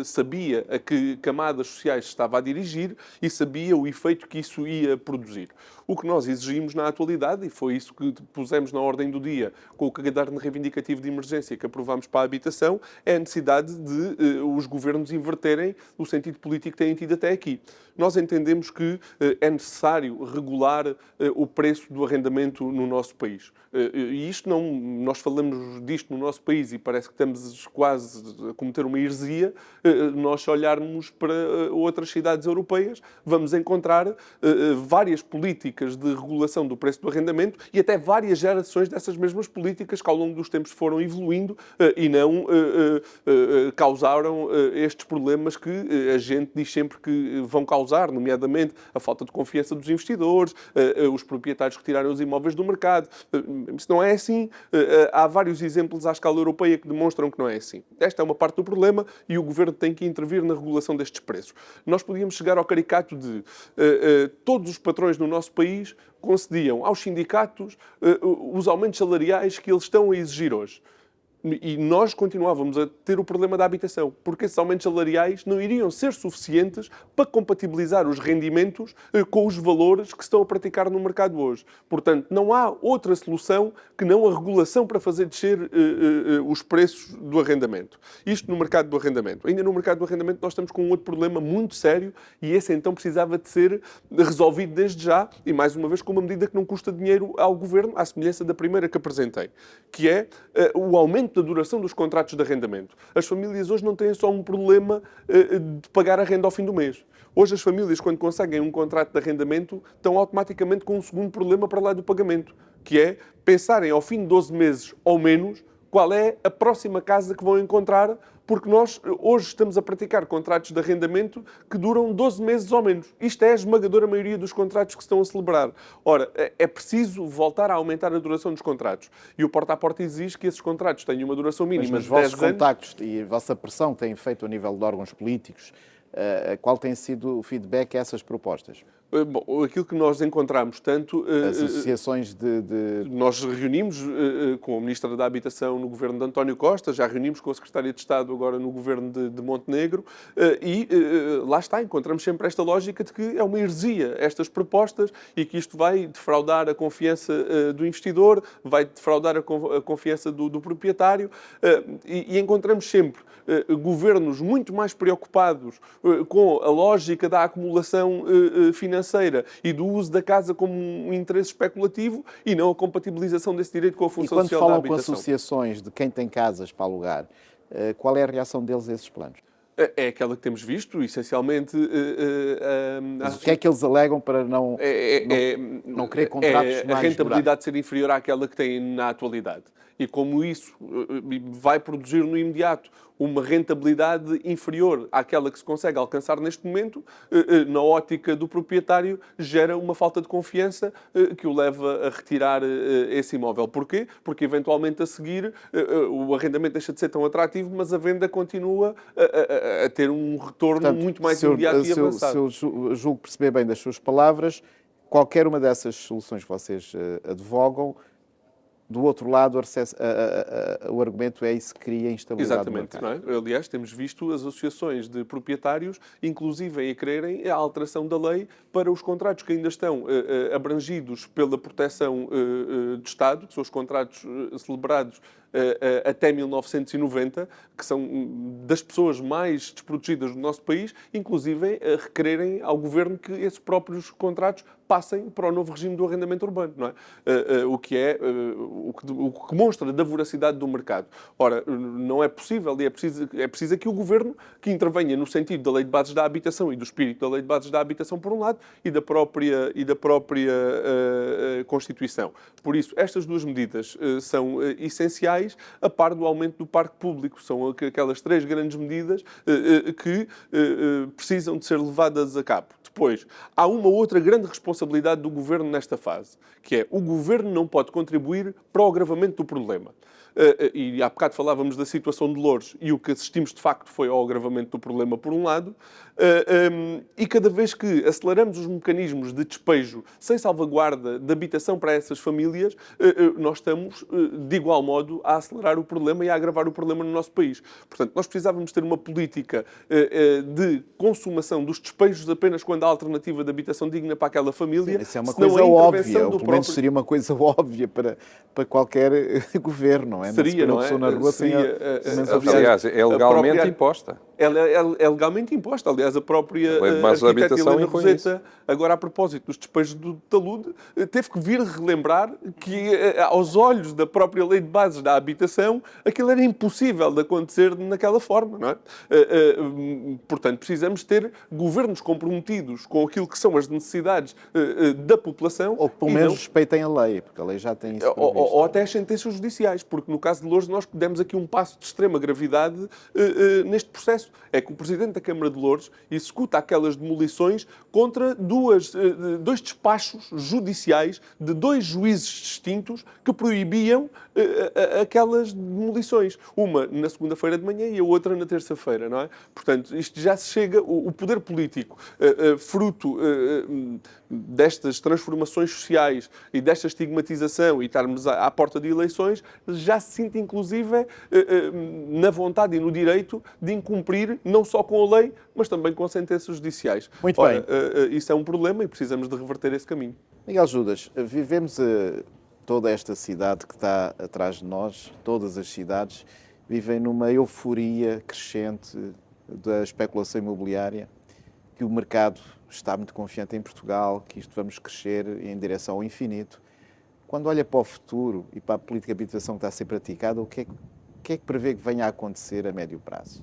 sabia a que camadas sociais se estava a dirigir e sabia o efeito que isso ia produzir. O que nós exigimos na atualidade, e foi isso que pusemos na ordem do dia com o caderno reivindicativo de emergência que aprovámos para a habitação, é a necessidade de os governos inverterem o sentido político que têm tido até aqui. Nós entendemos que é necessário regular o preço do arrendamento no nosso país. E isto não, nós falamos disto no nosso país e parece que estamos quase a cometer uma heresia. Nós, se olharmos para outras cidades europeias, vamos encontrar várias políticas de regulação do preço do arrendamento e até várias gerações dessas mesmas políticas que ao longo dos tempos foram evoluindo e não causaram estes problemas que a gente diz sempre que vão causar, nomeadamente a falta de confiança dos investidores, os proprietários retirarem os imóveis do mercado. Isso não é assim. Há vários exemplos à escala europeia que demonstram que não é assim. Esta é uma parte do problema e o Governo tem que intervir na regulação destes preços. Nós podíamos chegar ao caricato de todos os patrões no nosso país concediam aos sindicatos os aumentos salariais que eles estão a exigir hoje. E nós continuávamos a ter o problema da habitação, porque esses aumentos salariais não iriam ser suficientes para compatibilizar os rendimentos com os valores que se estão a praticar no mercado hoje. Portanto, não há outra solução que não a regulação para fazer descer os preços do arrendamento. Isto no mercado do arrendamento. Ainda no mercado do arrendamento nós estamos com um outro problema muito sério e esse então precisava de ser resolvido desde já e mais uma vez com uma medida que não custa dinheiro ao Governo, à semelhança da primeira que apresentei, que é o aumento da duração dos contratos de arrendamento. As famílias hoje não têm só um problema de pagar a renda ao fim do mês. Hoje as famílias, quando conseguem um contrato de arrendamento, estão automaticamente com um segundo problema para lá do pagamento, que é pensarem ao fim de 12 meses ou menos qual é a próxima casa que vão encontrar, porque nós hoje estamos a praticar contratos de arrendamento que duram 12 meses ou menos. Isto é a esmagadora maioria dos contratos que se estão a celebrar. Ora, é preciso voltar a aumentar a duração dos contratos. E o Porta a Porta exige que esses contratos tenham uma duração mínima de 10 anos. Mas os vossos contactos e a vossa pressão que têm feito a nível de órgãos políticos, qual tem sido o feedback a essas propostas? Bom, aquilo que nós encontramos, tanto... As associações Nós reunimos com a Ministra da Habitação no governo de António Costa, já reunimos com a Secretária de Estado agora no governo de Montenegro, e lá está, encontramos sempre esta lógica de que é uma heresia estas propostas e que isto vai defraudar a confiança do investidor, vai defraudar a confiança do proprietário, e encontramos sempre governos muito mais preocupados com a lógica da acumulação financeira e do uso da casa como um interesse especulativo e não a compatibilização desse direito com a função social da habitação. E quando falam com associações de quem tem casas para alugar, qual é a reação deles a esses planos? É aquela que temos visto, essencialmente... Mas o que é que eles alegam para não querer contratos mais a rentabilidade ser inferior àquela que têm na atualidade. E como isso vai produzir no imediato uma rentabilidade inferior àquela que se consegue alcançar neste momento, na ótica do proprietário, gera uma falta de confiança que o leva a retirar esse imóvel. Porquê? Porque, eventualmente, a seguir, o arrendamento deixa de ser tão atrativo, mas a venda continua a ter um retorno, portanto, muito mais imediato e avançado. Se eu julgo perceber bem das suas palavras, qualquer uma dessas soluções que vocês advogam, do outro lado, o argumento é isso que cria instabilidade. Exatamente. Não é? Aliás, temos visto as associações de proprietários, inclusive, a quererem a alteração da lei para os contratos que ainda estão abrangidos pela proteção do Estado, que são os contratos celebrados até 1990, que são das pessoas mais desprotegidas do nosso país, inclusive a requererem ao Governo que esses próprios contratos passem para o novo regime do arrendamento urbano, não é? O que demonstra da voracidade do mercado. Ora, não é possível e é preciso aqui o Governo que intervenha no sentido da Lei de Bases da Habitação e do espírito da Lei de Bases da Habitação, por um lado, e da própria Constituição. Por isso, estas duas medidas são essenciais, a par do aumento do parque público. São aquelas 3 grandes medidas que precisam de ser levadas a cabo. Depois, há uma outra grande responsabilidade do Governo nesta fase, que é o Governo não pode contribuir para o agravamento do problema. E há bocado falávamos da situação de Loures e o que assistimos de facto foi ao agravamento do problema por um lado, e cada vez que aceleramos os mecanismos de despejo sem salvaguarda de habitação para essas famílias, nós estamos de igual modo a acelerar o problema e a agravar o problema no nosso país. Portanto, nós precisávamos ter uma política de consumação dos despejos apenas quando há alternativa de habitação digna para aquela família. Isso é uma coisa óbvia, ou pelo menos seria uma coisa óbvia para qualquer governo, não é? Seria, não é? Na rua aliás, é legalmente imposta. É legalmente imposta. Aliás, a própria arquiteta Helena Roseta, agora a propósito dos despejos do talude, teve que vir relembrar que, aos olhos da própria Lei de Bases da Habitação, aquilo era impossível de acontecer naquela forma, não é? Portanto, precisamos ter governos comprometidos com aquilo que são as necessidades da população. Ou que pelo menos respeitem a lei, porque a lei já tem isso previsto. Ou até as sentenças judiciais, porque no caso de Loures nós demos aqui um passo de extrema gravidade neste processo. É que o Presidente da Câmara de Loures executa aquelas demolições contra dois despachos judiciais de 2 juízes distintos que proibiam aquelas demolições. Uma na segunda-feira de manhã e a outra na terça-feira, não é? Portanto, isto já se chega... O poder político, fruto destas transformações sociais e desta estigmatização e estarmos à porta de eleições, já se sente, inclusive, na vontade e no direito de incumprir não só com a lei, mas também com sentenças judiciais. Muito bem. Isso é um problema e precisamos de reverter esse caminho. Miguel Judas, vivemos toda esta cidade que está atrás de nós, todas as cidades, vivem numa euforia crescente da especulação imobiliária, que o mercado está muito confiante em Portugal, que isto vamos crescer em direção ao infinito. Quando olha para o futuro e para a política de habitação que está a ser praticada, o que é que prevê que venha a acontecer a médio prazo?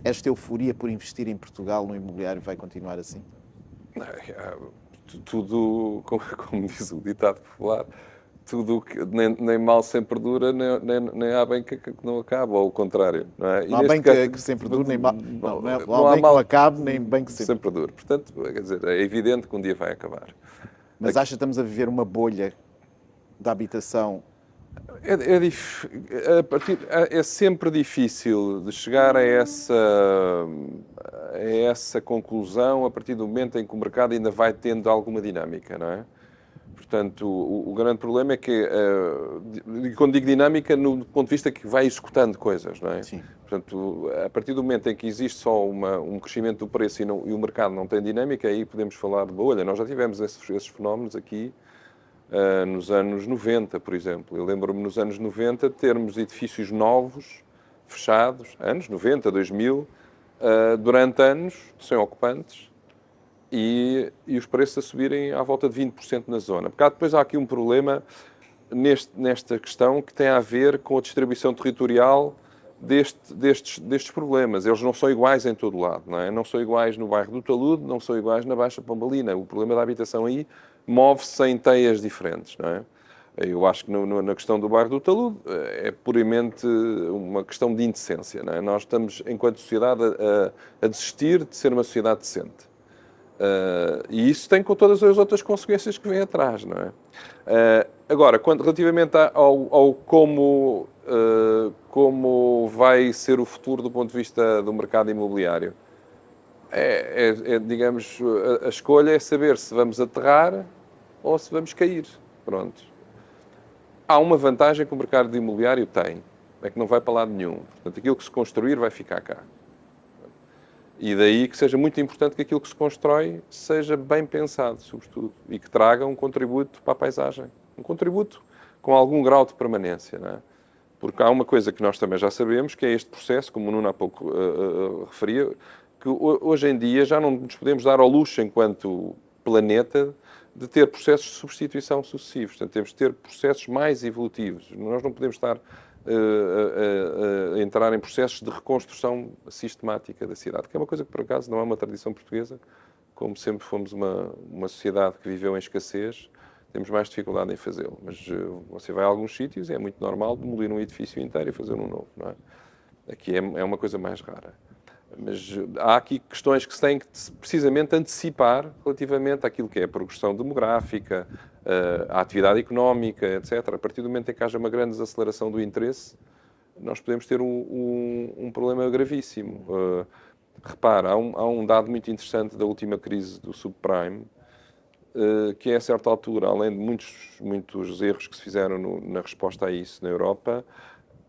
Esta euforia por investir em Portugal no imobiliário vai continuar assim? Tudo, como diz o ditado popular, tudo que nem mal sempre dura, nem há bem que não acaba, ou o contrário. Não é? Não há bem que sempre dure, nem mal, não há bem que não acabe, nem bem que sempre dure. Portanto, quer dizer, é evidente que um dia vai acabar. Mas acha que estamos a viver uma bolha da habitação? É sempre difícil de chegar a essa conclusão a partir do momento em que o mercado ainda vai tendo alguma dinâmica, não é? Portanto, o grande problema é que, quando digo dinâmica, no ponto de vista que vai executando coisas, não é? Sim. Portanto, a partir do momento em que existe só um crescimento do preço e o mercado não tem dinâmica, aí podemos falar de bolha. Nós já tivemos esses fenómenos aqui nos anos 90, por exemplo. Eu lembro-me nos anos 90 termos edifícios novos, fechados, anos 90, 2000, durante anos, sem ocupantes, e os preços a subirem à volta de 20% na zona. Porque depois há aqui um problema nesta questão que tem a ver com a distribuição territorial destes problemas. Eles não são iguais em todo o lado, não é? Não são iguais no bairro do Talude, não são iguais na Baixa Pombalina. O problema da habitação aí move-se em teias diferentes, não é? Eu acho que na questão do bairro do Talude é puramente uma questão de indecência, não é? Nós estamos, enquanto sociedade, a desistir de ser uma sociedade decente. E isso tem com todas as outras consequências que vêm atrás, não é? Agora, relativamente ao como vai ser o futuro do ponto de vista do mercado imobiliário, digamos, a escolha é saber se vamos aterrar ou se vamos cair. Pronto. Há uma vantagem que o mercado imobiliário tem, é que não vai para lado nenhum. Portanto, aquilo que se construir vai ficar cá. E daí que seja muito importante que aquilo que se constrói seja bem pensado, sobretudo, e que traga um contributo para a paisagem. Um contributo com algum grau de permanência, não é? Porque há uma coisa que nós também já sabemos, que é este processo, como o Nuno há pouco referia, que hoje em dia já não nos podemos dar ao luxo, enquanto planeta, de ter processos de substituição sucessivos. Portanto, temos de ter processos mais evolutivos. Nós não podemos estar a entrar em processos de reconstrução sistemática da cidade, que é uma coisa que, por acaso, não é uma tradição portuguesa. Como sempre fomos uma sociedade que viveu em escassez, temos mais dificuldade em fazê-lo. Mas você vai a alguns sítios e é muito normal demolir um edifício inteiro e fazer um novo, não é? Aqui é uma coisa mais rara. Mas há aqui questões que se têm que precisamente antecipar relativamente àquilo que é a progressão demográfica, à atividade económica, etc. A partir do momento em que haja uma grande desaceleração do interesse, nós podemos ter um problema gravíssimo. Repara, há um dado muito interessante da última crise do subprime, que é, a certa altura, além de muitos erros que se fizeram na resposta a isso na Europa,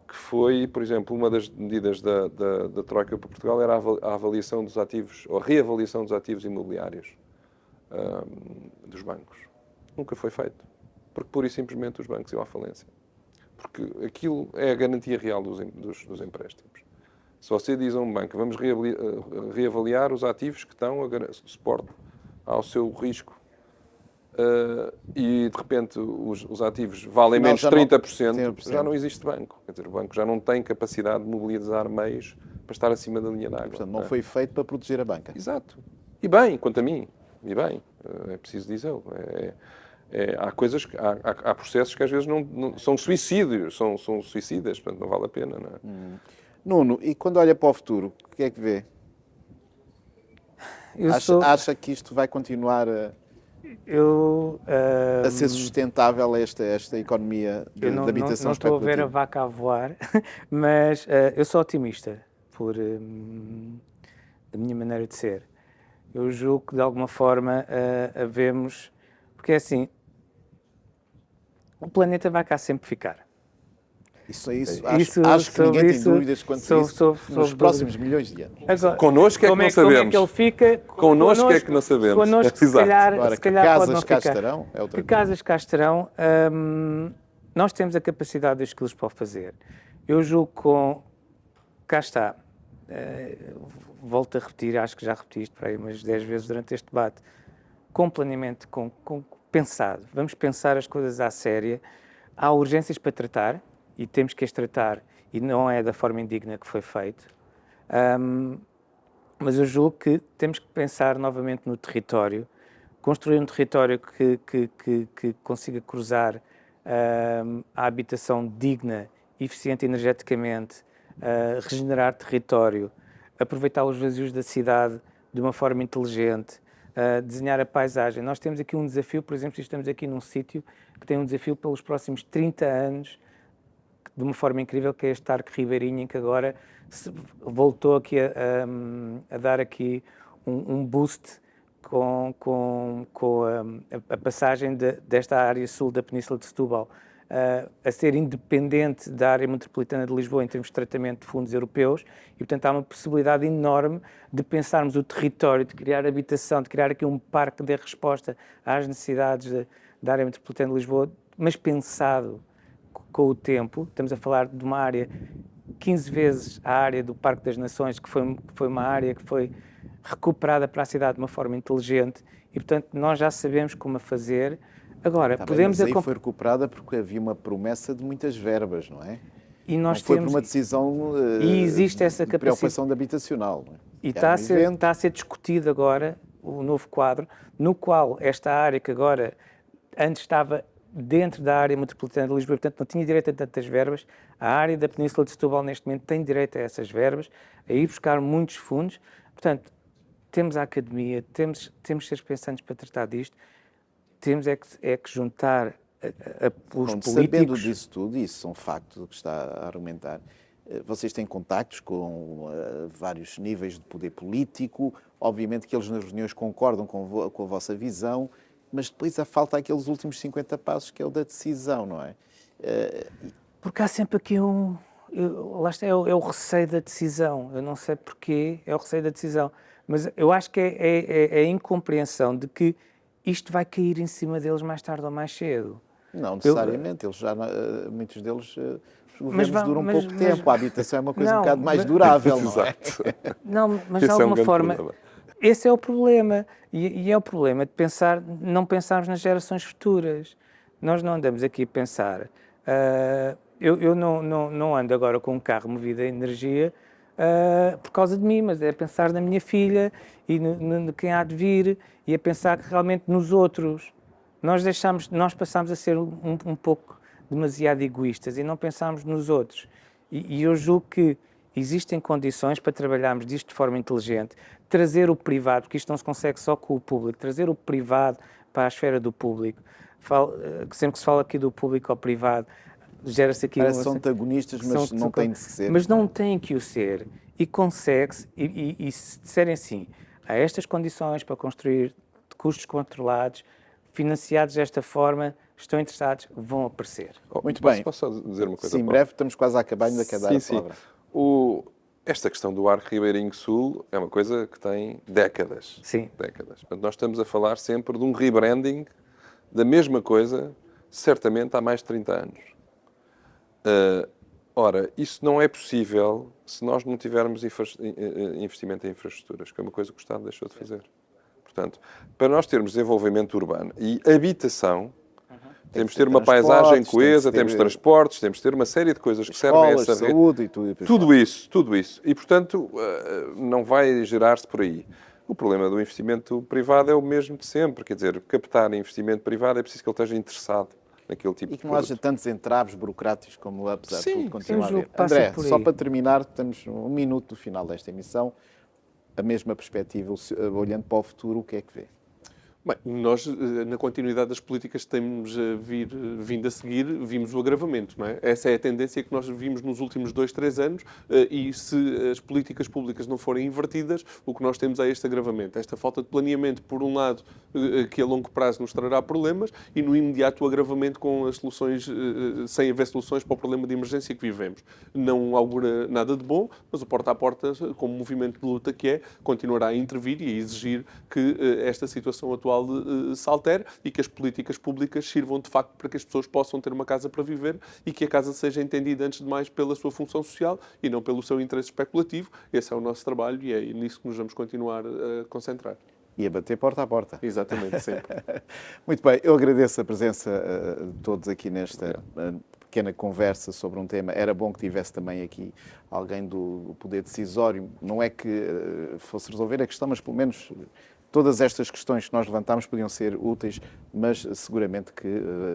que foi, por exemplo, uma das medidas da Troika para Portugal era a avaliação dos ativos, ou a reavaliação dos ativos imobiliários dos bancos. Nunca foi feito. Porque, pura e simplesmente, os bancos iam à falência. Porque aquilo é a garantia real dos empréstimos. Se você diz a um banco, vamos reavaliar os ativos que estão a suporte ao seu risco, e de repente os ativos valem menos 30%, já não existe banco. Quer dizer, o banco já não tem capacidade de mobilizar meios para estar acima da linha d'água. Portanto, não foi feito para proteger a banca. Exato. E bem, quanto a mim, e bem, é preciso dizê-lo. Há coisas, há processos que às vezes não são suicídios, são suicidas, portanto não vale a pena, não é? Nuno, e quando olha para o futuro, o que é que vê? Acha que isto vai continuar a ser sustentável esta economia de habitação não estou a ver a vaca a voar, mas eu sou otimista da minha maneira de ser. Eu julgo que de alguma forma havemos, porque é assim, o planeta vai cá sempre ficar. Acho que ninguém tem dúvidas quanto a isso nos próximos milhões de anos. Agora, connosco é que não sabemos. Como é que ele fica? Connosco é que não sabemos. Connosco, se calhar que casas cá estarão, é outra coisa. Que casas cá estarão, nós temos a capacidade dos skills para o fazer. Eu julgo que cá está, volto a repetir, acho que já repeti isto para aí umas 10 vezes durante este debate, com planeamento, pensado. Vamos pensar as coisas à séria. Há urgências para tratar, e temos que as tratar, e não é da forma indigna que foi feito. Mas eu julgo que temos que pensar novamente no território, construir um território que consiga cruzar a habitação digna, eficiente energeticamente, regenerar território, aproveitar os vazios da cidade de uma forma inteligente, desenhar a paisagem. Nós temos aqui um desafio, por exemplo, estamos aqui num sítio que tem um desafio pelos próximos 30 anos, de uma forma incrível, que é este Arco Ribeirinho, em que agora voltou aqui a dar aqui um boost com a passagem desta área sul da Península de Setúbal a ser independente da área metropolitana de Lisboa em termos de tratamento de fundos europeus, e portanto há uma possibilidade enorme de pensarmos o território, de criar habitação, de criar aqui um parque que dê resposta às necessidades da área metropolitana de Lisboa, mas pensado com o tempo. Estamos a falar de uma área 15 vezes a área do Parque das Nações, que foi uma área que foi recuperada para a cidade de uma forma inteligente, e portanto nós já sabemos como a fazer. Agora, podemos... Mas aí foi recuperada porque havia uma promessa de muitas verbas, não é? E nós não foi temos... por uma decisão e existe essa de preocupação de habitacional. Não é? E está a ser discutido agora o novo quadro, no qual esta área que agora antes estava dentro da área metropolitana de Lisboa, portanto não tinha direito a tantas verbas, a área da Península de Setúbal neste momento tem direito a essas verbas, a ir buscar muitos fundos. Portanto, temos a academia, temos seres pensantes para tratar disto, temos é que juntar os políticos... Sabendo disso tudo, e isso é um facto que está a argumentar, vocês têm contactos com vários níveis de poder político, obviamente que eles nas reuniões concordam com a vossa visão, mas depois falta aqueles últimos 50 passos, que é o da decisão, não é? Porque há sempre aqui lá está, é o receio da decisão. Eu não sei porquê, é o receio da decisão. Mas eu acho que é a incompreensão de que isto vai cair em cima deles mais tarde ou mais cedo. Não necessariamente, eles já, muitos deles, os governos duram pouco tempo, a habitação é uma coisa um bocado mais durável, não é? Não, mas de alguma forma, esse é o problema. E é o problema de não pensarmos nas gerações futuras. Nós não andamos aqui a pensar. Eu não ando agora com um carro movido a energia por causa de mim, mas é a pensar na minha filha e no quem há de vir, e a pensar que realmente nos outros. Nós passamos a ser um pouco demasiado egoístas e não pensamos nos outros. E eu julgo que existem condições para trabalharmos disto de forma inteligente, trazer o privado, porque isto não se consegue só com o público, trazer o privado para a esfera do público. Sempre que se fala aqui do público ao privado, gera-se aqui... São antagonistas, mas não têm de ser. Mas não têm que o ser. E consegue-se, e se disserem assim, há estas condições para construir de custos controlados, financiados desta forma, estão interessados, vão aparecer. Muito bem. Posso só dizer uma coisa? Sim, em breve, estamos quase a acabar, ainda quer dar a palavra. Esta questão do Arco Ribeirinho Sul é uma coisa que tem décadas. Sim. Décadas. Portanto, nós estamos a falar sempre de um rebranding da mesma coisa, certamente há mais de 30 anos. Ora, isso não é possível se nós não tivermos investimento em infraestruturas, que é uma coisa que o Estado deixou de fazer. Portanto, para nós termos desenvolvimento urbano e habitação, temos de ter uma paisagem coesa, temos transportes, temos de ter uma série de coisas que servem a essa rede. Saúde e tudo. Tudo isso. E, portanto, não vai gerar-se por aí. O problema do investimento privado é o mesmo de sempre. Quer dizer, captar investimento privado é preciso que ele esteja interessado naquele tipo de produto. E que não haja tantos entraves burocráticos como, apesar de tudo, continua a haver. André, só para terminar, temos um minuto do final desta emissão, a mesma perspectiva, olhando para o futuro, o que é que vê? Bem, nós, na continuidade das políticas que temos vindo a seguir, vimos o agravamento, não é? Essa é a tendência que nós vimos nos últimos 2, 3 anos, e se as políticas públicas não forem invertidas, o que nós temos é este agravamento. Esta falta de planeamento, por um lado, que a longo prazo nos trará problemas, e no imediato o agravamento com as soluções, sem haver soluções para o problema de emergência que vivemos. Não augura nada de bom, mas o porta a porta, como movimento de luta que é, continuará a intervir e a exigir que esta situação atual se altere e que as políticas públicas sirvam de facto para que as pessoas possam ter uma casa para viver e que a casa seja entendida antes de mais pela sua função social e não pelo seu interesse especulativo. Esse é o nosso trabalho e é nisso que nos vamos continuar a concentrar. E a bater porta a porta. Exatamente, sempre. Muito bem, eu agradeço a presença de todos aqui nesta pequena conversa sobre um tema. Era bom que tivesse também aqui alguém do poder decisório. Não é que fosse resolver a questão, mas pelo menos todas estas questões que nós levantámos podiam ser úteis, mas seguramente que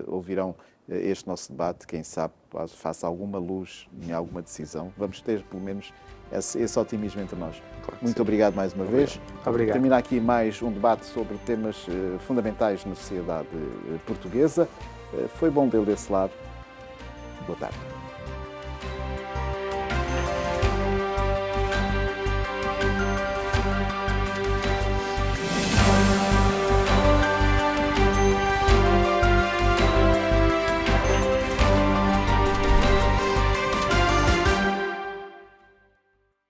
ouvirão este nosso debate, quem sabe, faça alguma luz em alguma decisão. Vamos ter, pelo menos, esse otimismo entre nós. Claro que Muito sim. obrigado mais uma vez. Obrigado. Termina aqui mais um debate sobre temas fundamentais na sociedade portuguesa. Foi bom vê-lo desse lado. Boa tarde.